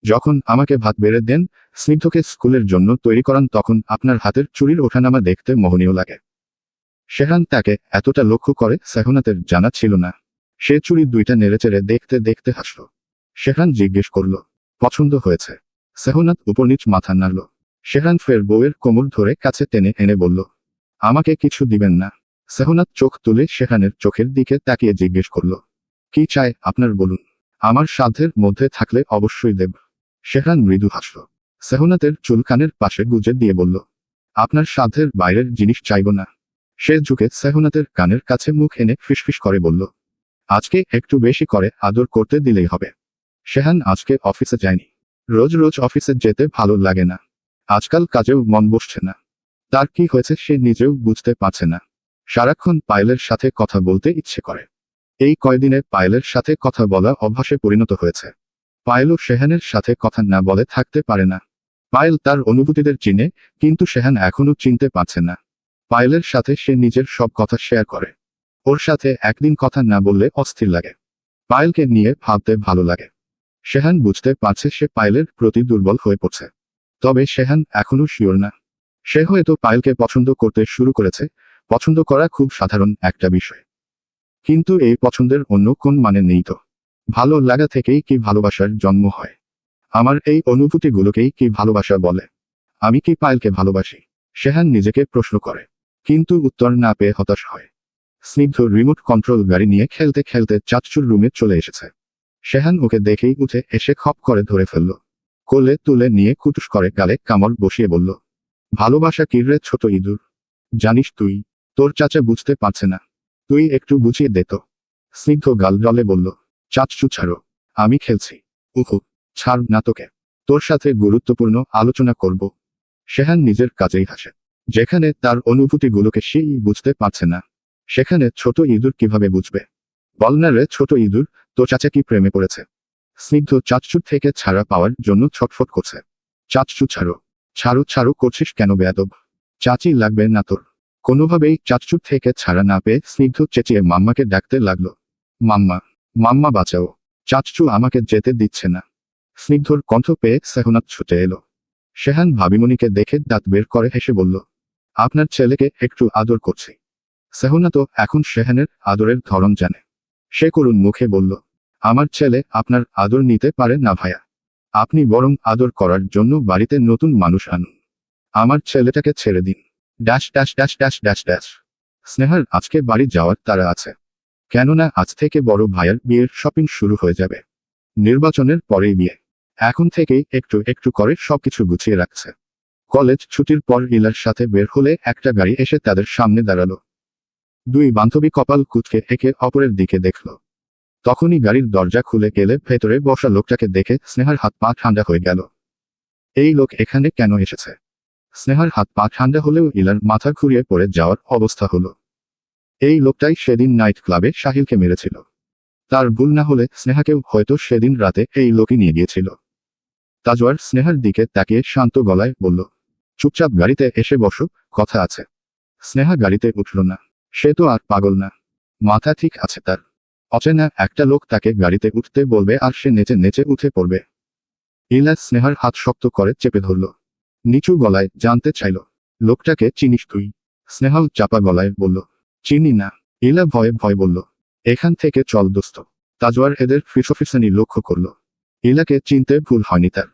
যখন আমাকে ভাত বেড়ে দেন, স্নিগ্ধকে স্কুলের জন্য তৈরি করান, তখন আপনার হাতের চুড়ির ওঠানামা দেখতে মোহনীয় লাগে। শেহান তাকে এতটা লক্ষ্য করে সেহনাতের জানা ছিল না। সে চুড়ি দুইটা নেড়েচেড়ে দেখতে দেখতে হাসল। শেহান জিজ্ঞেস করল, পছন্দ হয়েছে? সেহনাত উপরনিচ মাথা নাড়ল। শেহান ফের বউয়ের কোমর ধরে কাছে টেনে এনে বলল, আমাকে কিছু দিবেন না? সেহনাত চোখ তুলে শেহানের চোখের দিকে তাকিয়ে জিজ্ঞেস করল, কি চাই আপনার বলুন, আমার সাধ্যের মধ্যে থাকলে অবশ্যই দেব। শেহান মৃদু হাসল। সেহনাতের চুল কানের পাশে গুজে দিয়ে বলল, আপনার সাধ্যের বাইরের জিনিস চাইব না। সে ঝুঁকে সেহনাতের কানের কাছে মুখ এনে ফিসফিস করে বলল, আজকে একটু বেশি করে আদর করতে দিলেই হবে। শেহান আজকে অফিসে যায়নি। রোজ রোজ অফিসে যেতে ভালো লাগে না। আজকাল কাজেও মন বসছে না। তার কি হয়েছে সে নিজেও বুঝতে পারছে না। সারাক্ষণ পায়েলের সাথে কথা বলতে ইচ্ছে করে। এই কয়দিনে পায়েলের সাথে কথা বলা অভ্যাসে পরিণত হয়েছে। পায়েলও শেহানের সাথে কথা না বলে থাকতে পারে না। পায়েল তার অনুভূতিদের চিনে, কিন্তু শেহান এখনো চিনতে পারছে না। পায়েলের সাথে সে নিজের সব কথা শেয়ার করে। ওর সাথে একদিন কথা না বললে অস্থির লাগে। পায়েলকে নিয়ে ভাবতে ভালো লাগে। শেহান বুঝতে পারছে সে পায়েলের প্রতি দুর্বল হয়ে পড়ছে। তবে শেহান এখনো শিওর না। সে হয়তো পায়েলকে পছন্দ করতে শুরু করেছে। পছন্দ করা খুব সাধারণ একটা বিষয়, কিন্তু এই পছন্দের অন্য কোন মানে নেই তো। ভালো লাগা থেকেই কি ভালোবাসার জন্ম হয়? আমার এই অনুভূতিগুলোকেই কি ভালোবাসা বলে? আমি কি পায়েলকে ভালোবাসি? শেহান নিজেকে প্রশ্ন করে, কিন্তু উত্তর না পেয়ে হতাশ হয়। স্নিগ্ধ রিমোট কন্ট্রোল গাড়ি নিয়ে খেলতে খেলতে চাচুর রুমে চলে এসেছে। শেহান ওকে দেখেই উঠে এসে খপ করে ধরে ফেলল। কোলে তুলে নিয়ে কুটুস করে গালে কামড় বসিয়ে বলল, ভালোবাসা কি রে ছোট ইঁদুর? জানিস তুই, তোর চাচা বুঝতে পারছে না। তুই একটু বুঝিয়ে দে তো। স্নিগ্ধ গাল জলে বলল, চাচু ছাড়ো, আমি খেলছি। উহু, ছাড় না তোকে, তোর সাথে গুরুত্বপূর্ণ আলোচনা করব। শেহান নিজের কাজেই হাসে। যেখানে তার অনুভূতিগুলোকে সেই বুঝতে পারছে না, সেখানে ছোট ইঁদুর কিভাবে বুঝবে? বল না রে ছোট ইঁদুর, তোর চাচা কি প্রেমে পড়েছে? স্নিগ্ধ চাচুর থেকে ছাড়া পাওয়ার জন্য ছটফট করছে। চাচু ছাড়ো, ছাড়ো ছাড়ো করছিস কেন বেয়াদব? চাচি লাগবে না তোর। কোনোভাবেই চাচুর থেকে ছাড়া না পেয়ে স্নিগ্ধ চেঁচিয়ে মাম্মাকে ডাকতে লাগলো, মাম্মা, মাম্মা বাঁচাও, চাচু আমাকে যেতে দিচ্ছে না। স্নিগ্ধর কণ্ঠ পেয়ে সেহনাত ছুটে এলো। শেহান ভাবিমণিকে দেখে দাঁত বের করে হেসে বলল, আপনার ছেলেকে একটু আদর করছি। সেহনা তো এখন শেহানের আদরের ধরন জানে। সে করুণ মুখে বলল, আমার ছেলে আপনার আদর নিতে পারে না ভাইয়া। আপনি বরং আদর করার জন্য বাড়িতে নতুন মানুষ আনুন। আমার ছেলেটাকে ছেড়ে দিন। Dash dash dash dash dash dash. স্নেহার আজকে বাড়ি যাওয়ার তাড়া আছে। কেননা আজ থেকে বড় ভাইয়ের বিয়ের শপিং শুরু হয়ে যাবে। নির্বাচনের পরেই বিয়ে। এখন থেকেই একটু একটু করে সবকিছু গুছিয়ে রাখছে। কলেজ ছুটির পর ইলার সাথে বের হলে একটা গাড়ি এসে তাদের সামনে দাঁড়ালো। দুই বান্ধবী কপাল কুঁচকে একে অপরের দিকে দেখল। তখনই গাড়ির দরজা খুলে গেলে ভেতরে বসা লোকটাকে দেখে স্নেহার হাত পা ঠান্ডা হয়ে গেল। এই লোক এখানে কেন এসেছে? স্নেহার হাত পা ঠান্ডা হলেও ইলার মাথা ঘুরিয়ে পড়ে যাওয়ার অবস্থা হলো। এই লোকটাই সেদিন নাইট ক্লাবে সাহিলকে মেরেছিল। তার ভুল না হলে স্নেহাকেও হয়তো সেদিন রাতে এই লোকই নিয়ে গিয়েছিল। তাজওয়ার স্নেহার দিকে তাকিয়ে শান্ত গলায় বলল, চুপচাপ গাড়িতে এসে বসো, কথা আছে। স্নেহা গাড়িতে উঠল না। সে তো আর পাগল না, মাথা ঠিক আছে তার। অচেনা একটা লোক তাকে গাড়িতে উঠতে বলবে আর সে নেচে নেচে উঠে পড়বে। ইলা স্নেহার হাত শক্ত করে চেপে ধরল। নিচু গলায় জানতে চাইল, লোকটাকে চিনিস তুই? স্নেহাও চাপা গলায় বলল, চিনি না। ইলা ভয়ে ভয় বলল, এখান থেকে চল দোস্ত। তাজওয়ার এদের ফিসফিসানি লক্ষ্য করল। ইলাকে চিনতে ভুল হয়নি তার।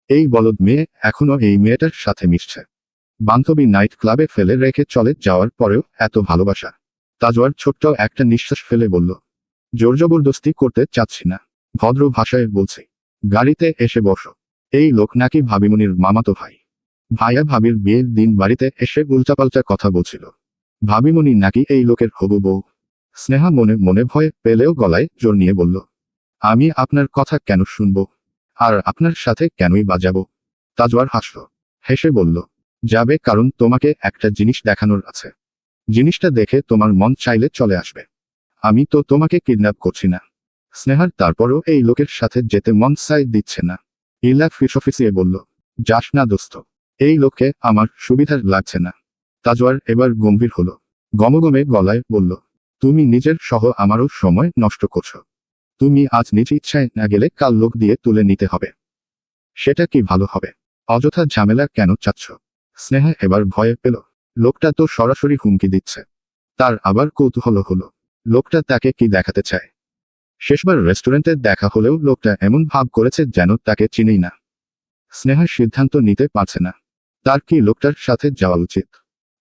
এই বলদ মেয়ে এখনো এই মেয়েটার সাথে মিশছে। বান্ধবী নাইট ক্লাবে ফেলে রেখে চলে যাওয়ার পরেও এত ভালোবাসা। তাজওয়ার ছোট্ট একটা নিঃশ্বাস ফেলে বলল, জোর জবরদস্তি করতে চাচ্ছি না, ভদ্র ভাষায় বলছি। গাড়িতে এসে বসো। এই লোক নাকি ভাবিমনির মামাতো ভাই। ভাইয়া ভাবির বিয়ের দিন বাড়িতে এসে উল্টাপাল্টা কথা বলছিল। ভাবিমনি নাকি এই লোকের হবু বউ। স্নেহা মনে মনে ভয় পেলেও গলায় জোর নিয়ে বলল, আমি আপনার কথা কেন শুনব? আর আপনার সাথে কেনই বাজাবো? তাজওয়ার হাসল। হেসে বলল, যাবে কারণ তোমাকে একটা জিনিস দেখানোর আছে। জিনিসটা দেখে তোমার মন চাইলে চলে আসবে। আমি তো তোমাকে কিডন্যাপ করছি না। স্নেহার তারপরও এই লোকের সাথে যেতে মন চাই দিচ্ছে না। ইলা ফিসফিসিয়ে বলল, যাস না দোস্ত। এই লোককে আমার সুবিধার লাগছে না। তাজওয়ার এবার গম্ভীর হলো। গমগমে গলায় বলল, তুমি নিজের সহ আমারও সময় নষ্ট করছো। তুমি আজ নিজ ইচ্ছায় না গেলে কাল লোক দিয়ে তুলে নিতে হবে। সেটা কি ভালো হবে? অযথা ঝামেলা কেন চাচ্ছ? স্নেহা এবার ভয়ে পেল। লোকটা তো সরাসরি হুমকি দিচ্ছে। তার আবার কৌতূহল হলো, লোকটা তাকে কি দেখাতে চায়। শেষবার রেস্টুরেন্টে দেখা হলেও লোকটা এমন ভাব করেছে যেন তাকে চিনেই না। স্নেহা সিদ্ধান্ত নিতে পারছে না, তার কি লোকটার সাথে যাওয়া উচিত।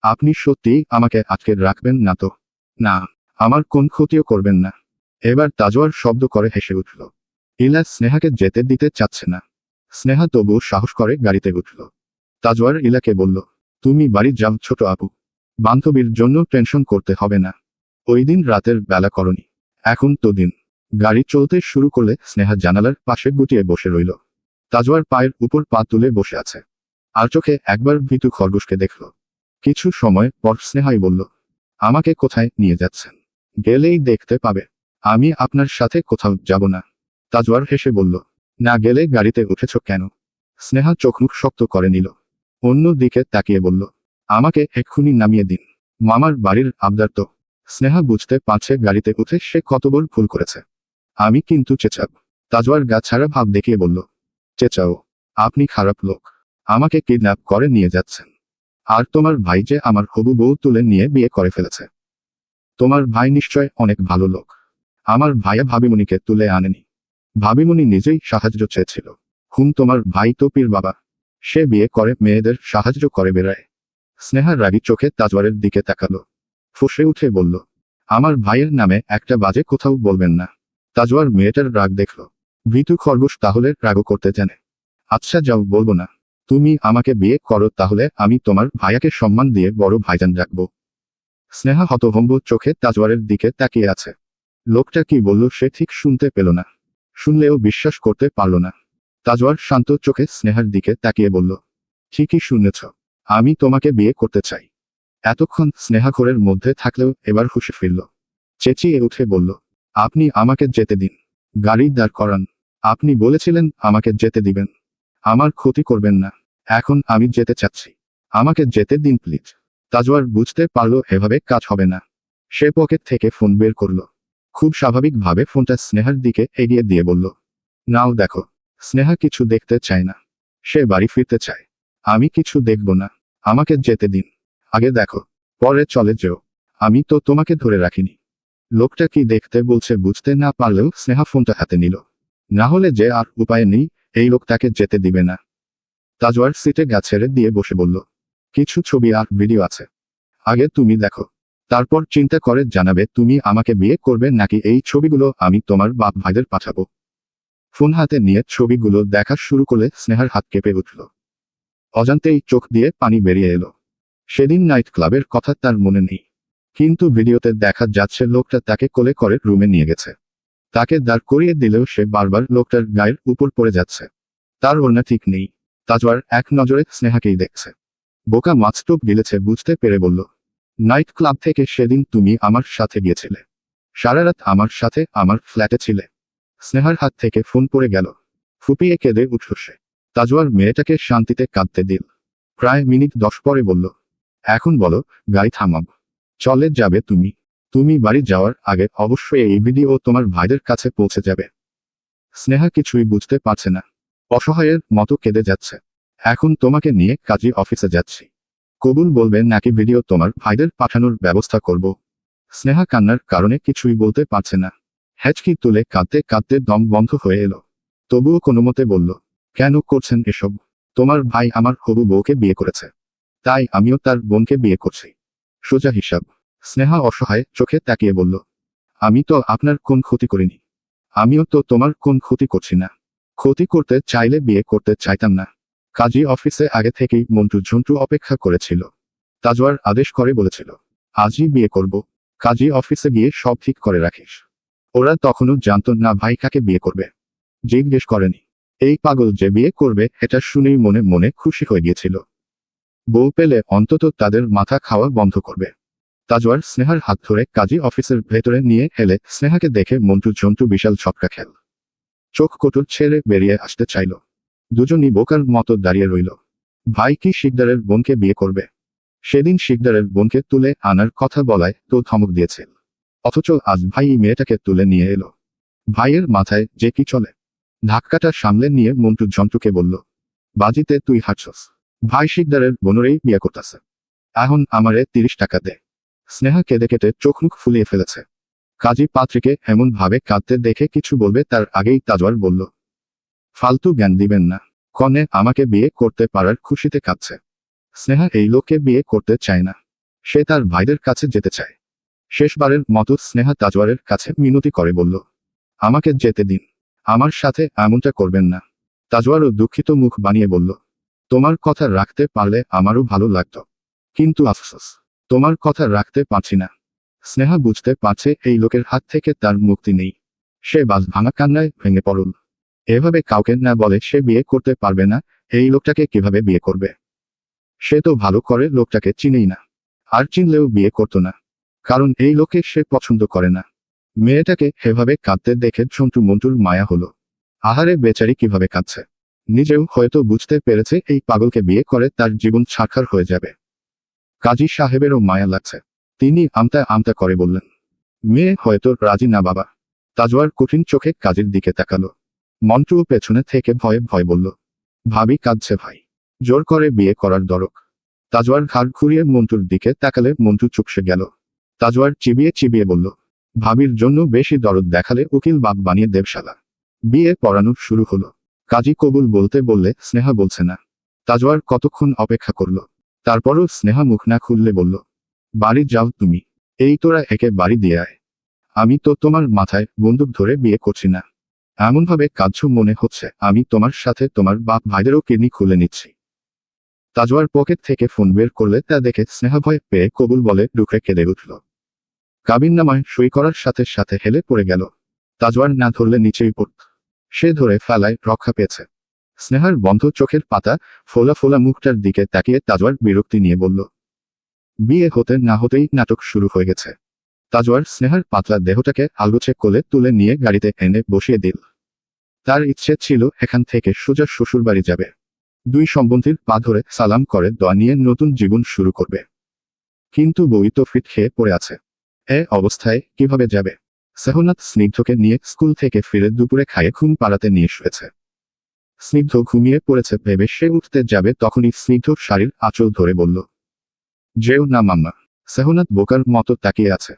আপনি সত্যিই আমাকে আটকে রাখবেন না তো? না, আমার কোন ক্ষতিও করবেন না। এবার তাজওয়ার শব্দ করে হেসে উঠল। ইলা স্নেহাকে যেতে দিতে চাচ্ছে না। স্নেহা তবুও সাহস করে গাড়িতে উঠল। তাজওয়ার ইলাকে বলল, তুমি বাড়ি যাও ছোট আপু। বান্ধবীর জন্য টেনশন করতে হবে না। ওই দিন রাতের বেলা করনি, এখন তো দিন। গাড়ি চলতে শুরু করলে স্নেহা জানালার পাশে গুটিয়ে বসে রইল। তাজওয়ার পায়ের উপর পা তুলে বসে আছে। আর চোখে একবার ভীতু খরগোশকে দেখল। কিছু সময় পর স্নেহাই বলল, আমাকে কোথায় নিয়ে যাচ্ছেন? গেলেই দেখতে পাবে। আমি আপনার সাথে কোথাও যাব না। তাজওয়ার হেসে বলল, না গেলে গাড়িতে উঠেছ কেন? স্নেহা চোখ মুখ শক্ত করে নিল। অন্য দিকে তাকিয়ে বলল, আমাকে এক্ষুনি নামিয়ে দিন। মামার বাড়ির আবদার তো। স্নেহা বুঝতে পারছে গাড়িতে উঠে সে কত বড় ভুল করেছে। আমি কিন্তু চেঁচাব। তাজওয়ার গা ছাড়া ভাব দেখিয়ে বলল, চেঁচাও? আপনি খারাপ লোক। আমাকে কিডন্যাপ করে নিয়ে যাচ্ছেন। আর তোমার ভাই যে আমার হবু বউ তুলে নিয়ে বিয়ে করে ফেলেছে। তোমার ভাই নিশ্চয় অনেক ভালো লোক। আমার ভাইয়া ভাবিমণিকে তুলে আনেনি। ভাবিমণি নিজেই সাহায্য চেয়েছিল। তোমার ভাই তো পীর বাবা। সে বিয়ে করে মেয়েদের সাহায্য করে বেড়ায়। স্নেহা রাগী চোখে তাজওয়ারের দিকে তাকালো। ফুঁসে উঠে বলল, আমার ভাইয়ের নামে একটা বাজে কোথাও বলবেন না। তাজওয়ার মেয়েটার রাগ দেখল। ভীতু খরগোশ তাহলে রাগও করতে জানে। আচ্ছা যাও, বলবো না। তুমি আমাকে বিয়ে করো তাহলে আমি তোমার ভাইয়াকে সম্মান দিয়ে বড় ভাইজান রাখবো। স্নেহা হতভম্ব চোখে তাজওয়ারের দিকে তাকিয়ে আছে। লোকটা কি বলল সে ঠিক শুনতে পেল না। শুনলেও বিশ্বাস করতে পারল না। তাজওয়ার শান্ত চোখে স্নেহার দিকে তাকিয়ে বলল, ঠিকই শুনেছ। আমি তোমাকে বিয়ে করতে চাই। এতক্ষণ স্নেহা ঘোরের মধ্যে থাকলেও এবার হুঁশে ফিরল। চেঁচিয়ে উঠে বলল, আপনি আমাকে যেতে দিন। গাড়ি দাঁড় করান। আপনি বলেছিলেন আমাকে যেতে দিবেন। আমার ক্ষতি করবেন না। এখন আমি যেতে চাচ্ছি। আমাকে যেতে দিন প্লিজ। তাজওয়ার বুঝতে পারল এভাবে কাজ হবে না। সে পকেট থেকে ফোন বের করল। খুব স্বাভাবিকভাবে ফোনটা স্নেহার দিকে এগিয়ে দিয়ে বলল, নাও দেখো। স্নেহা কিছু দেখতে চায় না। সে বাড়ি ফিরতে চায়। আমি কিছু দেখব না। আমাকে যেতে দিন। আগে দেখো, পরে চলে যেও। আমি তো তোমাকে ধরে রাখিনি। লোকটা কি দেখতে বলছে বুঝতে না পারলেও স্নেহা ফোনটা হাতে নিল। না হলে যে আর উপায় নেই, এই লোক তাকে যেতে দিবে না। তাজওয়ার সিটে গা ছেড়ে দিয়ে বসে বলল, কিছু ছবি আর ভিডিও আছে। আগে তুমি দেখো। তারপর চিন্তা করে জানাবে তুমি আমাকে বিয়ে করবে নাকি এই ছবিগুলো আমি তোমার বাপ ভাইদের পাঠাবো। ফোন হাতে নিয়ে ছবিগুলো দেখা শুরু করলে স্নেহার হাত কেঁপে উঠল। অজান্তেই চোখ দিয়ে পানি বেরিয়ে এলো। সেদিন নাইট ক্লাবের কথা তার মনে নেই। কিন্তু ভিডিওতে দেখা যাচ্ছে লোকটা তাকে কোলে করে রুমে নিয়ে গেছে। তাকে দাঁড় করিয়ে দিলেও সে বারবার লোকটার গায়ের উপর পড়ে যাচ্ছে। তার ওড়না ঠিক নেই। তাজওয়ার এক নজরে স্নেহাকেই দেখছে। বোকা মাছ টোপ গিলেছে বুঝতে পেরে বলল, নাইট ক্লাব থেকে সেদিন তুমি আমার সাথে গিয়েছিলে। সারা রাত আমার সাথে আমার ফ্ল্যাটে ছিলে। স্নেহার হাত থেকে ফোন পড়ে গেল। ফুপিয়ে কেঁদে উঠল সে। তাজওয়ার মেয়েটাকে শান্তিতে কাঁদতে দিল। প্রায় মিনিট 10 পরে বলল, এখন বলো, গাড়ি থামাব। চলে যাবে তুমি। তুমি বাড়ি যাওয়ার আগে অবশ্যই এই ভিডিও তোমার ভাইদের কাছে পৌঁছে যাবে। স্নেহা কিছুই বুঝতে পারছে না। অসহায়ের মতো কেঁদে যাচ্ছে। এখন তোমাকে নিয়ে কাজী অফিসে যাচ্ছি। কবুল বলবে নাকি ভিডিও তোমার ভাইদের পাঠানোর ব্যবস্থা করব। স্নেহা কান্নার কারণে কিছুই বলতে পারছে না। হ্যাচকি তুলে কাঁদতে কাঁদতে দম বন্ধ হয়ে এলো। তবুও কোনোমতে বলল, কেন করছেন এসব? তোমার ভাই আমার হবু বউকে বিয়ে করেছে। তাই আমিও তার বোনকে বিয়ে করছি। সোজা হিসাব। স্নেহা অসহায় চোখে তাকিয়ে বলল, আমি তো আপনার কোন ক্ষতি করিনি। আমিও তো তোমার কোন ক্ষতি করছি না। ক্ষতি করতে চাইলে বিয়ে করতে চাইতাম না। কাজী অফিসে আগে থেকেই মন্টু ঝন্টু অপেক্ষা করেছিল। তাজওয়ার আদেশ করে বলেছিল, আজই বিয়ে করব। কাজী অফিসে গিয়ে সব ঠিক করে রাখিস। ওরা তখনও জানত না ভাই কাকে বিয়ে করবে। জিজ্ঞেস করেনি। এই পাগল যে বিয়ে করবে এটা শুনেই মনে মনে খুশি হয়ে গিয়েছিল। বউ পেলে অন্তত তাদের মাথা খাওয়া বন্ধ করবে। তাজওয়ার স্নেহার হাত ধরে কাজী অফিসের ভেতরে নিয়ে এলে স্নেহাকে দেখে মন্টু ঝন্টু বিশাল ছক্কা খেল। চোখ কোটর ছেড়ে বেরিয়ে আসতে চাইল। দুজনই বোকার মতো দাঁড়িয়ে রইল। ভাই কি শিকদারের বোনকে বিয়ে করবে? সেদিন শিকদারের বোনকে তুলে আনার কথা বলায় তো ধমক দিয়েছিল। অথচ আজ ভাই মেয়েটাকে তুলে নিয়ে এলো। ভাইয়ের মাথায় যে কি চলে। ধাক্কাটা সামলে নিয়ে মন্টু ঝন্টুকে বলল, বাজিতে তুই হাঁটছস। ভাই শিকদারের বোনরেই বিয়ে করতেছে। এখন আমারে 30 টাকা দে। স্নেহা কেঁদে কেটে চোখ মুখ ফুলিয়ে ফেলেছে। কাজী পাত্রীকে এমন ভাবে কাঁদতে দেখে কিছু বলবে তার আগেই তাজওয়ার বলল, ফালতু জ্ঞান দিবেন না। কনে আমাকে বিয়ে করতে পারার খুশিতে কাঁদছে। স্নেহা এই লোককে বিয়ে করতে চায় না। সে তার ভাইদের কাছে যেতে চায়। শেষবারের মতো স্নেহা তাজওয়ারের কাছে মিনতি করে বলল, আমাকে যেতে দিন। আমার সাথে এমনটা করবেন না। তাজওয়ারও দুঃখিত মুখ বানিয়ে বলল, তোমার কথা রাখতে পারলে আমারও ভালো লাগতো। কিন্তু আফসোস, তোমার কথা রাখতে পারছি না। স্নেহা বুঝতে পারছে এই লোকের হাত থেকে তার মুক্তি নেই। সে বাস ভাঙা কান্নায় ভেঙে পড়ল। এভাবে কাউকে না বলে সে বিয়ে করতে পারবে না। এই লোকটাকে কিভাবে বিয়ে করবে? সে তো ভালো করে লোকটাকে চিনেই না, আর চিনলেও বিয়ে করতো না, কারণ এই লোকে সে পছন্দ করে না। মেয়েটাকে এভাবে কাঁদতে দেখে ঝন্টু মন্টুর মায়া হলো। আহারে বেচারি কিভাবে কাঁদছে। নিজেও হয়তো বুঝতে পেরেছে এই পাগলকে বিয়ে করে তার জীবন ছারখার হয়ে যাবে। কাজী সাহেবেরও মায়া লাগছে। তিনি আমতা আমতা করে বললেন, মেয়ে হয়তো রাজি না বাবা। তাজওয়ার কঠিন চোখে কাজীর দিকে তাকালো। মন্টুও পেছনে থেকে ভয়ে ভয় বলল, ভাবি কাঁদছে ভাই, জোর করে বিয়ে করার দরক। তাজওয়ার ঘাড় ঘুরিয়ে মন্টুর দিকে তাকালে মন্টু চুপসে গেল। তাজওয়ার চিবিয়ে চিবিয়ে বলল, ভাবির জন্য বেশি দরদ দেখালে উকিল বাপ বানিয়ে দেবশালা। বিয়ে পড়ানো শুরু হলো। কাজী কবুল বলতে বললে স্নেহা বলছে না। তাজওয়ার কতক্ষণ অপেক্ষা করল, তারপরও স্নেহা মুখ না খুললে বলল, বাড়ি যাও তুমি, এই তোরা একে বাড়ি দিয়ে আয়। আমি তো তোমার মাথায় বন্দুক ধরে বিয়ে করছি না। এমনভাবে কাঁদছো মনে হচ্ছে আমি তোমার সাথে তোমার বাপ ভাইদেরও কিডনি খুলে নিচ্ছি। তাজওয়ার পকেট থেকে ফোন বের করলে তা দেখে স্নেহা ভয় পেয়ে কবুল বলে ডুকরে কেঁদে উঠল। কাবিননামায় সই করার সাথে সাথে হেলে পড়ে গেল। তাজওয়ার না ধরলে নিচেই পড়ত। সে ধরে ফেলায় রক্ষা পেয়েছে। স্নেহার বন্ধ চোখের পাতা ফোলা ফোলা মুখটার দিকে তাকিয়ে তাজওয়ার বিরক্তি নিয়ে বলল, বিয়ে হতে না হতেই নাটক শুরু হয়ে গেছে। তাজওয়ার স্নেহার পাতলা দেহটাকে আলগোছে কোলে তুলে নিয়ে গাড়িতে এনে বসিয়ে দিল। তার ইচ্ছে ছিল এখান থেকে সোজা শ্বশুরবাড়ি যাবে। দুই সম্বন্ধীর পা ধরে সালাম করে দোয়া নিয়ে নতুন জীবন শুরু করবে। কিন্তু বই তো ফিট খেয়ে পড়ে আছে। এ অবস্থায় কিভাবে যাবে? সেহনাত স্নিগ্ধকে নিয়ে স্কুল থেকে ফিরে দুপুরে খায়ে ঘুম পাড়াতে নিয়ে শুয়েছে। স্নিগ্ধ ঘুমিয়ে পড়েছে ভেবে সে উঠতে যাবে তখনই স্নিগ্ধ শাড়ির আঁচল ধরে বলল, যেও না মাম্মা। সেহনাত বোকার মতো তাকিয়ে আছে।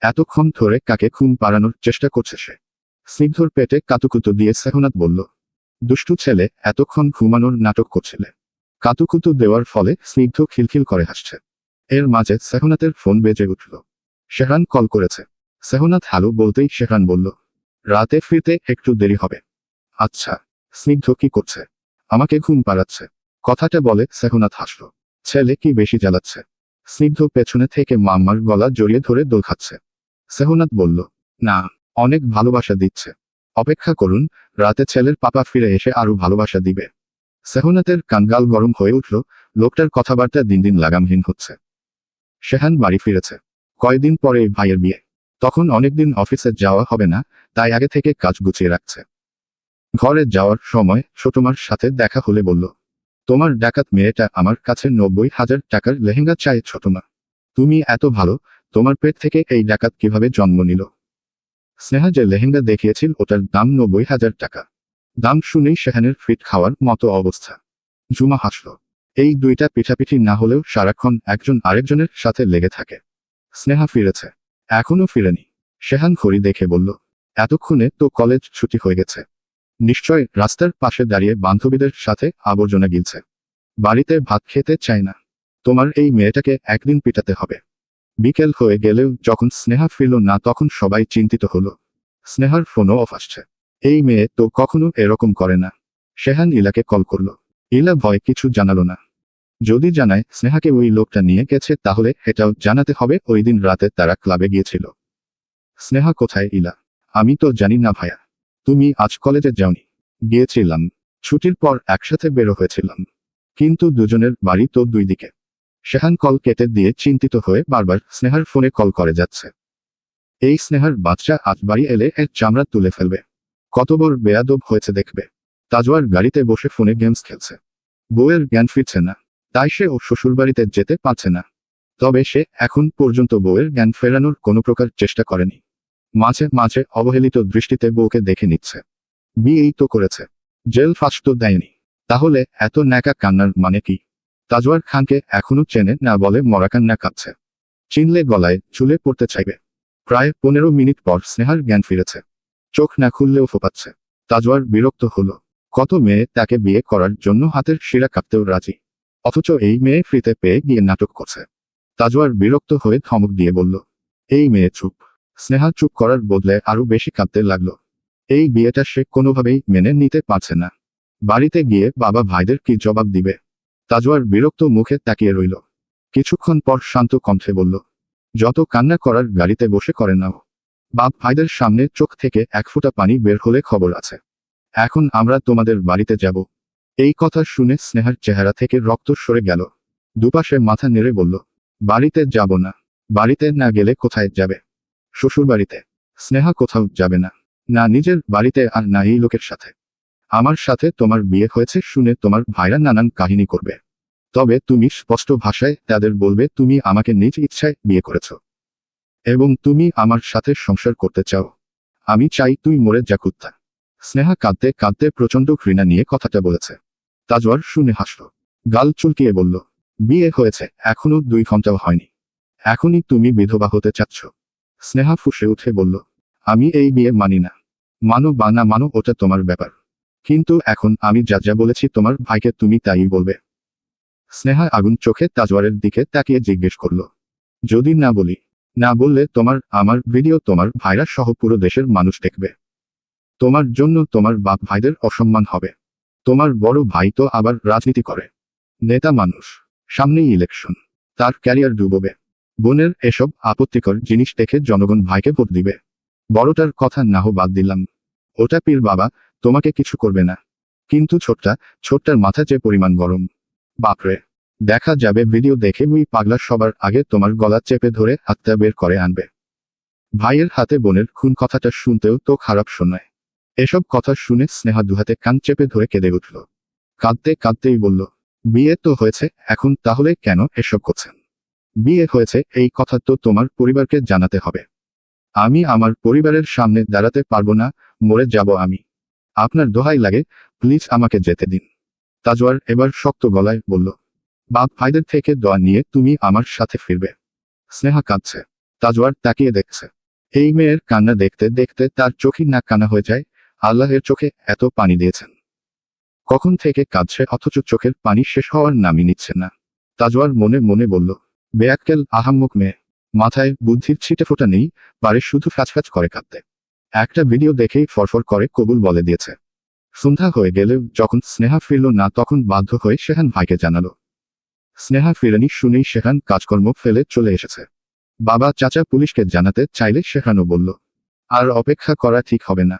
এতক্ষণ ধরে কাকে ঘুম পাড়ানোর চেষ্টা করছে সে? স্নিগ্ধর পেটে কাতুকুতু দিয়ে সেহনাত বলল, দুষ্টু ছেলে, এতক্ষণ ঘুমানোর নাটক করছিলে। কাতুকুতু দেওয়ার ফলে স্নিগ্ধ খিলখিল করে হাসছে। এর মাঝে সেহনাতের ফোন বেজে উঠল। শেহরান কল করেছে। সেহনাত হ্যালো বলতেই শেহরান বলল, রাতে ফিরতে একটু দেরি হবে। আচ্ছা। স্নিগ্ধ কি করছে? আমাকে ঘুম পাড়াচ্ছে। কথাটা বলে সেহনাত হাসল। ছেলে কি বেশি জ্বালাচ্ছে? স্নিগ্ধ পেছনে থেকে মাম্মার গলা জড়িয়ে ধরে দোল খাচ্ছে। সেহনাত বলল, না, অনেক ভালোবাসা দিচ্ছে। অপেক্ষা করুন, রাতে ছেলের পাপা ফিরে এসে আরো ভালোবাসা দিবে। সেহনাতের কানগাল গরম হয়ে উঠল। লোকটার কথাবার্তা দিন দিন লাগামহীন হচ্ছে। শেহান বাড়ি ফিরেছে। কয়দিন পরে ভাইয়ের বিয়ে। তখন অনেকদিন অফিসে যাওয়া হবে না, তাই আগে থেকে কাজ গুছিয়ে রাখছে। ঘরে যাওয়ার সময় ছোটমার সাথে দেখা হলে বলল, তোমার ডাকাত মেয়েটা আমার কাছে 90,000 টাকার লেহেঙ্গা চাই ছোটমা। তুমি এত ভালো, তোমার পেট থেকে এই ডাকাত কিভাবে জন্ম নিল? স্নেহা যে লেহেঙ্গা দেখিয়েছিল ওটার দাম 90,000 টাকা। দাম শুনেই শেহানের ফিট খাওয়ার মতো অবস্থা। জুমা হাসল। এই দুইটা পিঠাপিঠি না হলেও সারাক্ষণ একজন আরেকজনের সাথে লেগে থাকে। স্নেহা ফিরেছে। এখনো ফিরেনি। শেহান ঘড়ি দেখে বলল, এতক্ষণে তো কলেজ ছুটি হয়ে গেছে। নিশ্চয় রাস্তার পাশে দাঁড়িয়ে বান্ধবীদের সাথে আবর্জনা গিলছে। বাড়িতে ভাত খেতে চায় না। তোমার এই মেয়েটাকে একদিন পিটাতে হবে। বিকেল হয়ে গেলেও যখন স্নেহা ফিরল না তখন সবাই চিন্তিত হলো। স্নেহার ফোনও অফ আসছে। এই মেয়ে তো কখনো এরকম করে না। শেহান ইলাকে কল করল। ইলা ভয় কিছু জানালো না। যদি জানায় স্নেহাকে ওই লোকটা নিয়ে গেছে তাহলে এটাও জানাতে হবে ওই দিন রাতে তারা ক্লাবে গিয়েছিল। স্নেহা কোথায় ইলা? আমি তো জানি না ভাইয়া। তুমি আজ কলেজে যাওনি? গিয়েছিলাম। ছুটির পর একসাথে বেরো হয়েছিলাম। কিন্তু দুজনের বাড়ি তো দুই দিকে। শেহান কল কেটে দিয়ে চিন্তিত হয়ে বারবার স্নেহার ফোনে কল করে যাচ্ছে। এই স্নেহার বাচ্চা আজ বাড়ি এলে এর চামড়া তুলে ফেলবে। কত বড় বেয়াদব হয়েছে দেখবে। তাজওয়ার গাড়িতে বসে ফোনে গেমস খেলছে। বউয়ের জ্ঞান ফিরছে না, তাই সে ও শ্বশুরবাড়িতে যেতে পারছে না। তবে সে এখন পর্যন্ত বউয়ের জ্ঞান ফেরানোর কোনো প্রকার চেষ্টা করেনি। মাঝে মাঝে অবহেলিত দৃষ্টিতে বউকে দেখে নিচ্ছে। বিয়েই তো করেছে, জেল ফাঁস তো দেয়নি। তাহলে এত ন্যাকা কান্নার মানে কি? তাজওয়ার খানকে এখনো চেনে না বলে মরা কান্না কাঁদছে। চিনলে গলায় ঝুলে পড়তে চাইবে। প্রায় 15 মিনিট পর স্নেহার জ্ঞান ফিরেছে। চোখ না খুললেও ফোপাচ্ছে। তাজওয়ার বিরক্ত হলো। কত মেয়ে তাকে বিয়ে করার জন্য হাতের শিরা কাঁপতেও রাজি, অথচ এই মেয়ে ফ্রিতে পেয়ে গিয়ে নাটক করছে। তাজওয়ার বিরক্ত হয়ে ধমক দিয়ে বলল, এই মেয়ে চুপ। স্নেহা চুপ করার বদলে আরো বেশি কাঁদতে লাগলো। এই বিয়েটা সে কোনোভাবেই মেনে নিতে পারছে না। বাড়িতে গিয়ে বাবা ভাইদের কি জবাব দিবে? তাজওয়ার বিরক্ত মুখে তাকিয়ে রইল। কিছুক্ষণ পর শান্ত কণ্ঠে বলল, যত কান্না করার গাড়িতে বসে করে নাও। বাপ ভাইদের সামনে চোখ থেকে এক ফোঁটা পানি বের হলে খবর আছে। এখন আমরা তোমাদের বাড়িতে যাব। এই কথা শুনে স্নেহার চেহারা থেকে রক্ত সরে গেল। দুপাশে মাথা নেড়ে বলল, বাড়িতে যাব না। বাড়িতে না গেলে কোথায় যাবে? শ্বশুর বাড়িতে। স্নেহা কোথাও যাবে না। না নিজের বাড়িতে আর না এই লোকের সাথে। আমার সাথে তোমার বিয়ে হয়েছে শুনে তোমার ভাইরা নানান কাহিনী করবে। তবে তুমি স্পষ্ট ভাষায় তাদের বলবে তুমি আমাকে নিজ ইচ্ছায় বিয়ে করেছ এবং তুমি আমার সাথে সংসার করতে চাও। আমি চাই তুই মরে যা কুত্তা। স্নেহা কাঁদতে কাঁদতে প্রচণ্ড ঘৃণা নিয়ে কথাটা বলেছে। তাজওয়ার শুনে হাসল, গাল চুলকিয়ে বলল, বিয়ে হয়েছে এখনো 2 ঘন্টাও হয়নি, এখনই তুমি বিধবা হতে চাচ্ছ? স্নেহা ফুঁসে উঠে বলল, আমি এই বিয়ে মানি না। মানো বা না মানো ওটা তোমার ব্যাপার, কিন্তু এখন আমি যা যা বলেছি তোমার ভাইকে তুমি তাই বলবে। স্নেহা আগুন চোখে তাজওয়ারের দিকে তাকিয়ে জিজ্ঞেস করল, যদি না বলি? না বললে তোমার আমার ভিডিও তোমার ভাইরা সহ পুরো দেশের মানুষ দেখবে। তোমার জন্য তোমার বাপ ভাইদের অসম্মান হবে। তোমার বড় ভাই তো আবার রাজনীতি করে, নেতা মানুষ, সামনেই ইলেকশন, তার ক্যারিয়ার ডুবোবে। বোনের এসব আপত্তিকর জিনিস দেখে জনগণ ভাইকে ভোট দিবে। বড়টার কথা নাহ বাদ দিলাম, ওটা পীর বাবা, তোমাকে কিছু করবে না। কিন্তু ছোটটার মাথা যে পরিমাণ গরম, বাপরে! দেখা যাবে ভিডিও দেখে ওই পাগলা সবার আগে তোমার গলা চেপে ধরে হাতটা বের করে আনবে। ভাইয়ের হাতে বোনের খুন কথাটা শুনতেও তো খারাপ শোনায়। এসব কথা শুনে স্নেহা দুহাতে কান চেপে ধরে কেঁদে উঠল। কাঁদতে কাঁদতেই বলল, বিয়ে তো হয়েছে, এখন তাহলে কেন এসব করছেন? বিয়ে হয়েছে এই কথা তো তোমার পরিবারকে জানাতে হবে। আমি আমার পরিবারের সামনে দাঁড়াতে পারবো না, মরে যাব আমি। আপনার দোহাই লাগে, প্লিজ আমাকে যেতে দিন। তাজওয়ার এবার শক্ত গলায় বলল, বাপ ভাইদের থেকে দোয়া নিয়ে তুমি আমার সাথে ফিরবে। স্নেহা কাঁদছে। তাজওয়ার তাকিয়ে দেখছে। এই মেয়ের কান্না দেখতে দেখতে তার চোখই নাক কানা হয়ে যায়। আল্লাহের চোখে এত পানি দিয়েছেন। কখন থেকে কাঁদছে অথচ চোখের পানি শেষ হওয়ার নামই নিচ্ছে না। তাজওয়ার মনে মনে বলল, বেয়াক্কেল আহাম্মক মেয়ে, মাথায় বুদ্ধির ছিটেফোঁটা নেই, পারে শুধু ফ্যাচফ্যাচ করে কাঁদতে। একটা ভিডিও দেখেই ফরফর করে কবুল বলে দিয়েছে। সন্ধ্যা হয়ে গেলেও যখন স্নেহা ফিরল না তখন বাধ্য হয়ে শেহান ভাইকে জানালো। স্নেহা ফিরেনি শুনেই শেহান কাজকর্ম ফেলে চলে এসেছে। বাবা চাচা পুলিশকে জানাতে চাইলে শেহানও বলল, আর অপেক্ষা করা ঠিক হবে না,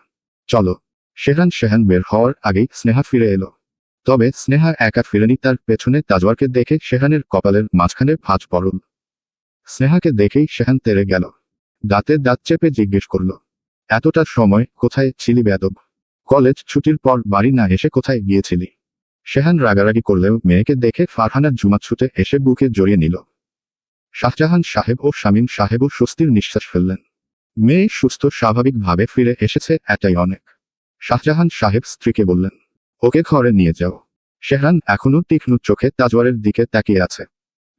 চলো। শেহান বের হওয়ার আগেই স্নেহা ফিরে এলো। তবে স্নেহা একা ফিরেনি, তার পেছনে তাজওয়ারকে দেখে শেহানের কপালের মাঝখানে ভাঁজ পড়ল। স্নেহাকে দেখেই শেহান তেড়ে গেল। দাঁতে দাঁত চেপে জিজ্ঞেস করল, এতটা সময় কোথায় ছিলি বেয়াদব? কলেজ ছুটির পর বাড়ি না এসে কোথায় গিয়েছিলি? শেহান রাগারাগি করলেও মেয়েকে দেখে ফারহানা জুমা ছুটে এসে বুকে জড়িয়ে নিল। শাহজাহান সাহেব ও শামীম সাহেবও স্বস্তির নিঃশ্বাস ফেললেন। মেয়ে সুস্থ স্বাভাবিকভাবে ফিরে এসেছে, এটাই অনেক। শাহজাহান সাহেব স্ত্রীকে বললেন, ওকে ঘরে নিয়ে যাও। শেহান এখনো তীক্ষ্ণ চোখে তাজওয়ারের দিকে তাকিয়ে আছে।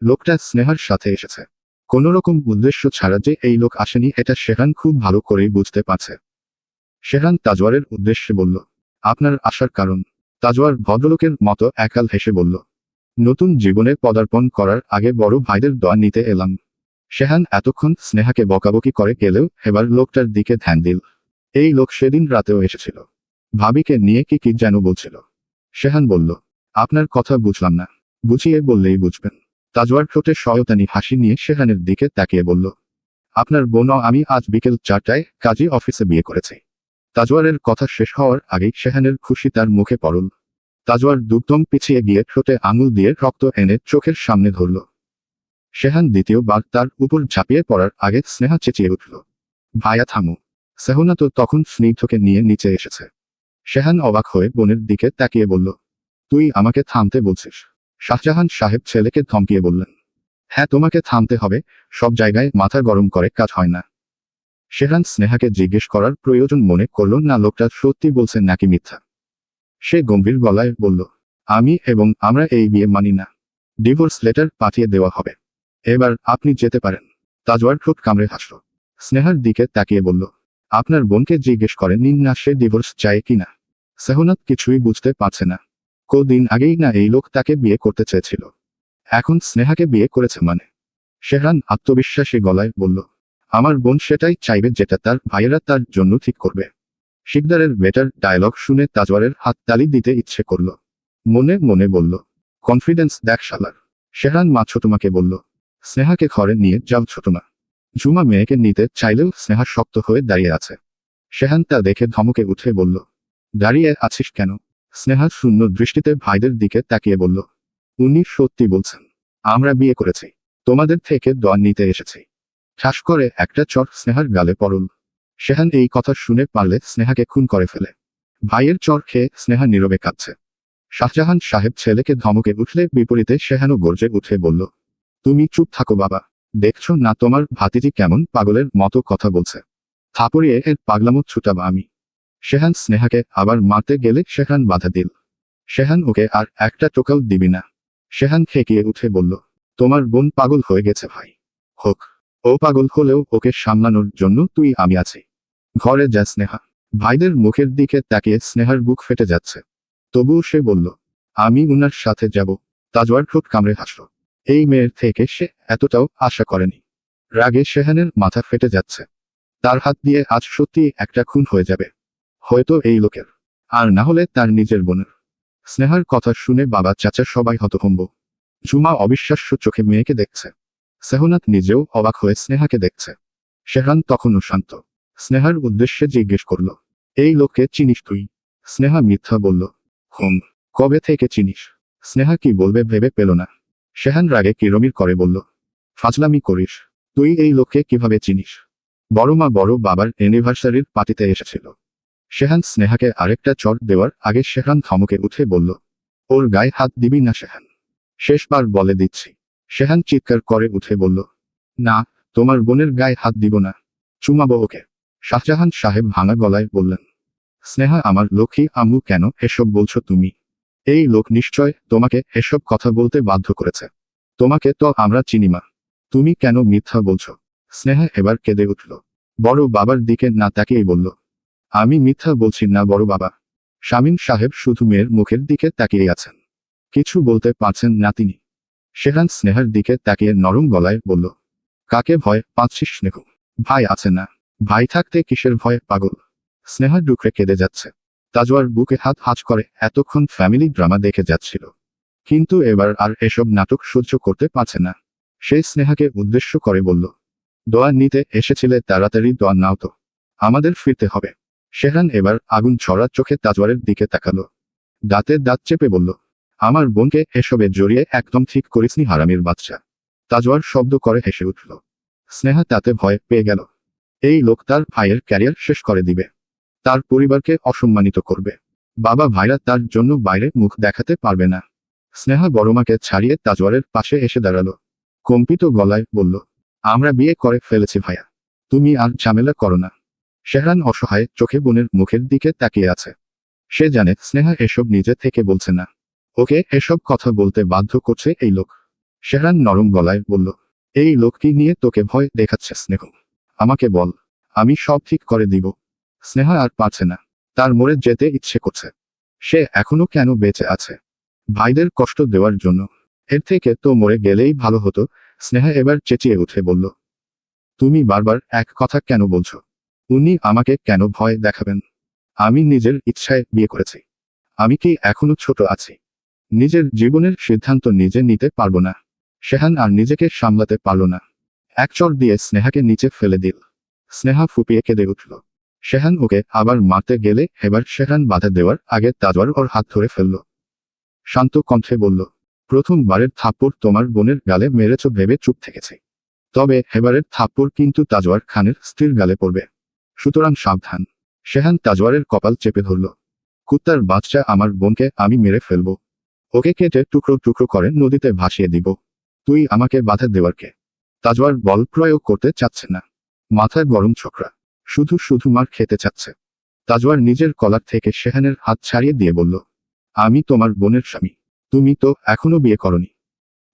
লোকটা স্নেহার সাথে এসেছে। কোনোরকম উদ্দেশ্য ছাড়া যে এই লোক আসেনি এটা শেহান খুব ভালো করেই বুঝতে পারছে। শেহান তাজওয়ারের উদ্দেশ্যে বলল, আপনার আসার কারণ? তাজওয়ার ভদ্রলোকের মতো একাল হেসে বলল, নতুন জীবনে পদার্পণ করার আগে বড় ভাইদের দোয়া নিতে এলাম। শেহান এতক্ষণ স্নেহাকে বকাবকি করে গেলেও এবার লোকটার দিকে ধ্যান দিল। এই লোক সেদিন রাতেও এসেছিল। ভাবিকে নিয়ে কি কি যেন বলছিল। শেহান বলল, আপনার কথা বুঝলাম না। বুঝিয়ে বললেই বুঝবেন। তাজওয়ার ঠোঁটে শয়তানি হাসি নিয়ে শেহানের দিকে তাকিয়ে বলল, আপনার বোন আমি আজ বিকেল 4টায় কাজী অফিসে বিয়ে করেছি। তাজওয়ারের কথা শেষ হওয়ার আগেই শেহানের খুশি তার মুখে পড়ল। তাজওয়ার দুকদম পিছিয়ে গিয়ে ঠোঁটে আঙুল দিয়ে রক্ত এনে চোখের সামনে ধরল। শেহান দ্বিতীয়বার তার উপর ঝাঁপিয়ে পড়ার আগে স্নেহা চেঁচিয়ে উঠল, ভাইয়া থামো। সেহনা তো তখন স্নিগ্ধকে নিয়ে নিচে এসেছে। শেহান অবাক হয়ে বোনের দিকে তাকিয়ে বলল, তুই আমাকে থামতে বলছিস? শাহজাহান সাহেব ছেলেকে ধমকিয়ে বললেন, হ্যাঁ তোমাকে থামতে হবে, সব জায়গায় মাথা গরম করে কাজ হয় না। শেহান স্নেহাকে জিজ্ঞেস করার প্রয়োজন মনে করল না লোকটা সত্যি বলছে নাকি মিথ্যা। সে গম্ভীর গলায় বলল, আমি এবং আমরা এই বিয়ে মানি না। ডিভোর্স লেটার পাঠিয়ে দেওয়া হবে। এবার আপনি যেতে পারেন। তাজওয়ার ঠোঁট কামড়ে হাসল। স্নেহার দিকে তাকিয়ে বলল, আপনার বোনকে জিজ্ঞেস করেন নিন না সে ডিভোর্স চায় কিনা? সেহনাত কিছুই বুঝতে পারছে না। কদিন আগেই না এই লোক তাকে বিয়ে করতে চেয়েছিল, এখন স্নেহাকে বিয়ে করেছে মানে? শেহান আত্মবিশ্বাসী গলায় বলল, আমার বোন সেটাই চাইবে যেটা তার ভাইয়েরা তার জন্য ঠিক করবে। শিকদারের বেটার ডায়লগ শুনে তাজওয়ারের হাত তালি দিতে ইচ্ছে করল। মনে মনে বলল, কনফিডেন্স দেখ শালার। শেহান মা ছোটমাকে বলল, স্নেহাকে ঘরে নিয়ে যাও ছোটমা। ঝুমা মেয়েকে নিতে চাইলেও স্নেহা শক্ত হয়ে দাঁড়িয়ে আছে। শেহান তা দেখে ধমকে উঠে বলল, দাঁড়িয়ে আছিস কেন? স্নেহা শূন্য দৃষ্টিতে ভাইদের দিকে তাকিয়ে বলল, উনি সত্যি বলছেন, আমরা বিয়ে করেছি, তোমাদের থেকে দোয়া নিতে এসেছি। ঠাস করে একটা চর স্নেহার গালে পড়ল। শেহান এই কথা শুনে পারলে স্নেহাকে খুন করে ফেলে। ভাইয়ের চর খেয়ে স্নেহা নীরবে কাঁদছে। শাহজাহান সাহেব ছেলেকে ধমকে উঠলে বিপরীতে শেহানও গর্জে উঠে বলল, তুমি চুপ থাকো বাবা, দেখছো না তোমার ভাতিজি কেমন পাগলের মতো কথা বলছে, থাপড়িয়ে এর পাগলামো ছুটাব আমি। শেহান স্নেহাকে আবার মারতে গেলে শেহান বাধা দিল। শেহান ওকে আর একটা টোকাও দিবি না। শেহান খেকিয়ে উঠে বলল, তোমার বোন পাগল হয়ে গেছে ভাই। হোক, ও পাগল হলেও ওকে সামলানোর জন্য তুই আমি আছি। ঘরে যা স্নেহা। ভাইদের মুখের দিকে তাকিয়ে স্নেহার বুক ফেটে যাচ্ছে। তবুও সে বলল, আমি উনার সাথে যাব। তাজওয়ার ঠোঁট কামড়ে হাসল। এই মেয়ের থেকে সে এতটাও আশা করেনি। রাগে শেহানের মাথা ফেটে যাচ্ছে। তার হাত দিয়ে আজ সত্যি একটা খুন হয়ে যাবে, হয়তো এই লোকের, আর না হলে তার নিজের বোনের। স্নেহার কথা শুনে বাবা চাচা সবাই হতভম্ব। ঝুমা অবিশ্বাস্য চোখে মেয়েকে দেখছে। সেহনাত নিজেও অবাক হয়ে স্নেহাকে দেখছে। শেহান তখনও শান্ত। স্নেহার উদ্দেশ্যে জিজ্ঞেস করল, এই লোককে চিনিস তুই? স্নেহা মিথ্যা বলল, হুম। কবে থেকে চিনিস? স্নেহা কি বলবে ভেবে পেল না। শেহান রাগে কিরমির করে বলল, ফাজলামি করিস, তুই এই লোককে কিভাবে চিনিস? বড়মা বড় বাবার অ্যানিভার্সারির পার্টিতে এসেছিল। শেহান স্নেহাকে আরেকটা চট দেওয়ার আগে শেহান ধমকে উঠে বলল, ওর গায়ে হাত দিবি না শেহান, শেষবার বলে দিচ্ছি। শেহান চিৎকার করে উঠে বলল, না, তোমার বোনের গায়ে হাত দিব না, চুমাবো ওকে। শাহজাহান সাহেব ভাঙা গলায় বললেন, স্নেহা আমার লক্ষ্মী আম্মু, কেন এসব বলছো তুমি? এই লোক নিশ্চয় তোমাকে এসব কথা বলতে বাধ্য করেছে। তোমাকে তো আমরা চিনি মা, তুমি কেন মিথ্যা বলছো? স্নেহা এবার কেঁদে উঠল। বড় বাবার দিকে না তাকিয়েই বলল, আমি মিথ্যা বলছি না বড় বাবা। শামীম সাহেব শুধু মেয়ের মুখের দিকে তাকিয়ে আছেন, কিছু বলতে পারছেন না তিনি। শেহান স্নেহার দিকে তাকিয়ে নরম গলায় বলল, কাকে ভয় পাচ্ছিস স্নেহ? ভাই আছে না? ভাই থাকতে কিসের ভয় পাগল? স্নেহা ডুকরে কেঁদে যাচ্ছে। তাজওয়ার বুকে হাত হাঁচ করে এতক্ষণ ফ্যামিলি ড্রামা দেখে যাচ্ছিল, কিন্তু এবার আর এসব নাটক সহ্য করতে পারছে না। সে স্নেহাকে উদ্দেশ্য করে বলল, দোয়া নিতে এসেছিলে, তাড়াতাড়ি দোয়া নাও তো, আমাদের ফিরতে হবে। শেহান এবার আগুন ছড়া চোখে তাজওয়ারের দিকে তাকালো। দাঁতে দাঁত চেপে বলল, আমার বোনকে এসবে জড়িয়ে একদম ঠিক করিসনি হারামির বাচ্চা। তাজওয়ার শব্দ করে হেসে উঠল। স্নেহা তাতে ভয় পেয়ে গেল। এই লোক তার ভাইয়ের ক্যারিয়ার শেষ করে দিবে, তার পরিবারকে অসম্মানিত করবে। বাবা ভাইরা তার জন্য বাইরে মুখ দেখাতে পারবে না। স্নেহা বড়মাকে ছাড়িয়ে তাজওয়ারের পাশে এসে দাঁড়ালো। কম্পিত গলায় বলল, আমরা বিয়ে করে ফেলেছি ভাইয়া, তুমি আর ঝামেলা করো না। শেহরান অসহায় চোখে বোনের মুখের দিকে তাকিয়ে আছে। সে জানে স্নেহা এসব নিজে থেকে বলছে না, ওকে এসব কথা বলতে বাধ্য করছে এই লোক। শেহরান নরম গলায় বলল, এই লোক কি নিয়ে তোকে ভয় দেখাচ্ছে স্নেহ? আমাকে বল, আমি সব ঠিক করে দিব। স্নেহা আর পারছে না, তার মরে যেতে ইচ্ছে করছে। সে এখনো কেন বেঁচে আছে? ভাইদের কষ্ট দেওয়ার জন্য? এর থেকে তো মরে গেলেই ভালো হতো। স্নেহা এবার চেঁচিয়ে উঠে বলল, তুমি বারবার এক কথা কেন বলছো? উনি আমাকে কেন ভয় দেখাবেন? আমি নিজের ইচ্ছায় বিয়ে করেছি। আমি কি এখনো ছোট আছি? নিজের জীবনের সিদ্ধান্ত নিজে নিতে পারবো না? শেহান আর নিজেকে সামলাতে পারল না। এক চড় দিয়ে স্নেহাকে নিচে ফেলে দিল। স্নেহা ফুপিয়ে কেঁদে উঠল। শেহান ওকে আবার মারতে গেলে এবার শেহান বাধা দেওয়ার আগে তাজওয়ার ওর হাত ধরে ফেলল। শান্ত কণ্ঠে বলল, প্রথমবারের থাপ্পড় তোমার বোনের গালে মেরেছ ভেবে চুপ থেকেছি, তবে এবারের থাপ্পড় কিন্তু তাজওয়ার খানের স্ত্রীর গালে পড়বে, সুতরাং সাবধান। শেহান তাজওয়ারের কপাল চেপে ধরল। কুত্তার বাচ্চা, আমার বোনকে আমি মেরে ফেলব, ওকে কেটে টুকরো টুকরো করে নদীতে ভাসিয়ে দিব। তুই আমাকে বাধা দেওয়ার কে? তাজওয়ার বল প্রয়োগ করতে চাচ্ছে না, মাথায় গরম ছোকরা, শুধু শুধু মার খেতে চাচ্ছে। তাজওয়ার নিজের কলার থেকে শেহানের হাত ছাড়িয়ে দিয়ে বলল, আমি তোমার বোনের স্বামী, তুমি তো এখনো বিয়ে করনি,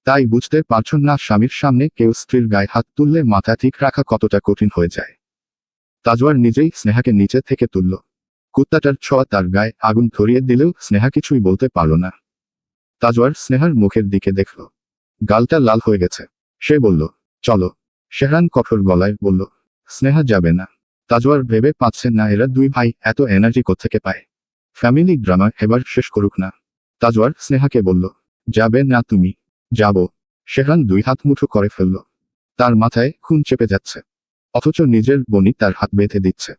তাই বুঝতে পারছো না স্বামীর সামনে কেউ স্ত্রীর গায়ে হাত তুললে মাথা ঠিক রাখা কতটা কঠিন হয়ে যায়। তাজওয়ার নিজেই স্নেহাকে নিচে থেকে তুলল। কুত্তাটার ছোঁয়া তার গায়ে আগুন ধরিয়ে দিলেও স্নেহা কিছুই বলতে পারল না। তাজওয়ার স্নেহার মুখের দিকে দেখল, গালটা লাল হয়ে গেছে। সে বলল, চলো। শেহরান কঠোর গলায় বলল, স্নেহা যাবে না। তাজওয়ার ভেবে পাচ্ছে না এরা দুই ভাই এত এনার্জি কোত্থেকে পায়। ফ্যামিলি ড্রামা এবার শেষ করুক না। তাজওয়ার স্নেহাকে বলল, যাবে না তুমি? যাব। শেহরান দুই হাত মুঠো করে ফেলল। তার মাথায় খুন চেপে যাচ্ছে, অথচ নিজের বোনই তার হাত বেঁধে দিচ্ছে।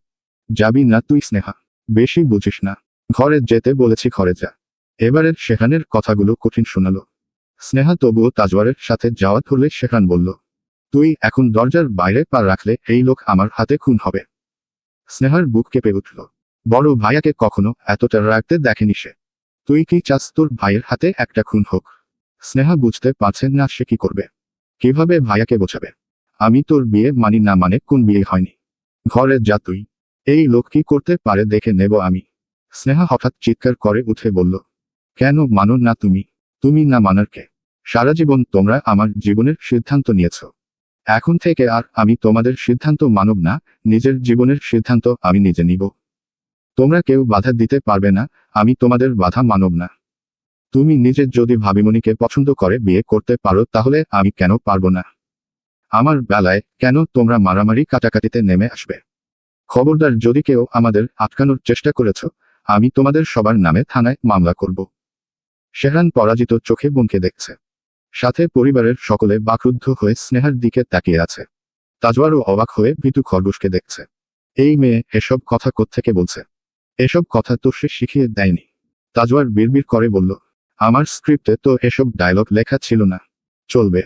যাবি না তুই স্নেহা? বেশি বুঝিস না, ঘরে যেতে বলেছি ঘরে যা। এবারের শেহরানের কথাগুলো কঠিন শোনালো। স্নেহা তবুও তাজওয়ারের সাথে যাওয়া ধরলে শেহরান বলল, তুই এখন দরজার বাইরে পা রাখলে এই লোক আমার হাতে খুন হবে। স্নেহার বুক কেঁপে উঠল। বড় ভাইয়াকে কখনো এতটা রাখতে দেখেনি সে। তুই কি চাস তোর ভাইয়ের হাতে একটা খুন হোক? স্নেহা বুঝতে পারছেন না সে কি করবে, কিভাবে ভাইয়াকে বোঝাবে। আমি তোর বিয়ে মানি না মানে কোন বিয়ে হয়নি। ঘরে যা তুই। এই লোক কি করতে পারে দেখে নেব আমি। স্নেহা হঠাৎ চিৎকার করে উঠে বলল, কেন মানো না তুমি? তুমি না মানার কে? সারা জীবন তোমরা আমার জীবনের সিদ্ধান্ত নিয়েছ। এখন থেকে আর আমি তোমাদের সিদ্ধান্ত মানব না, নিজের জীবনের সিদ্ধান্ত আমি নিজে নিব। তোমরা কেউ বাধা দিতে পারবে না, আমি তোমাদের বাধা মানব না। তুমি নিজে যদি ভাবিমণিকে পছন্দ করে বিয়ে করতে পারো তাহলে আমি কেন পারবো না? আমার বেলায় কেন তোমরা মারামারি কাটাকাটিতে নেমে আসবে? খবরদার যদি কেউ আমাদের আটকানোর চেষ্টা করেছ, আমি তোমাদের সবার নামে থানায় মামলা করব। শেহরান পরাজিত চোখে বোনকে দেখছে। সাথে পরিবারের সকলে বাকরুদ্ধ হয়ে স্নেহার দিকে তাকিয়ে আছে। তাজওয়ারও অবাক হয়ে ভীতু খরগোশকে দেখছে। এই মেয়ে এসব কথা কোত্থেকে বলছে? এসব কথা তো সে শিখিয়ে দেয়নি। তাজওয়ার বিড়বিড় করে বলল, আমার স্ক্রিপ্টে তো এসব ডায়লগ লেখা ছিল না। চলবে।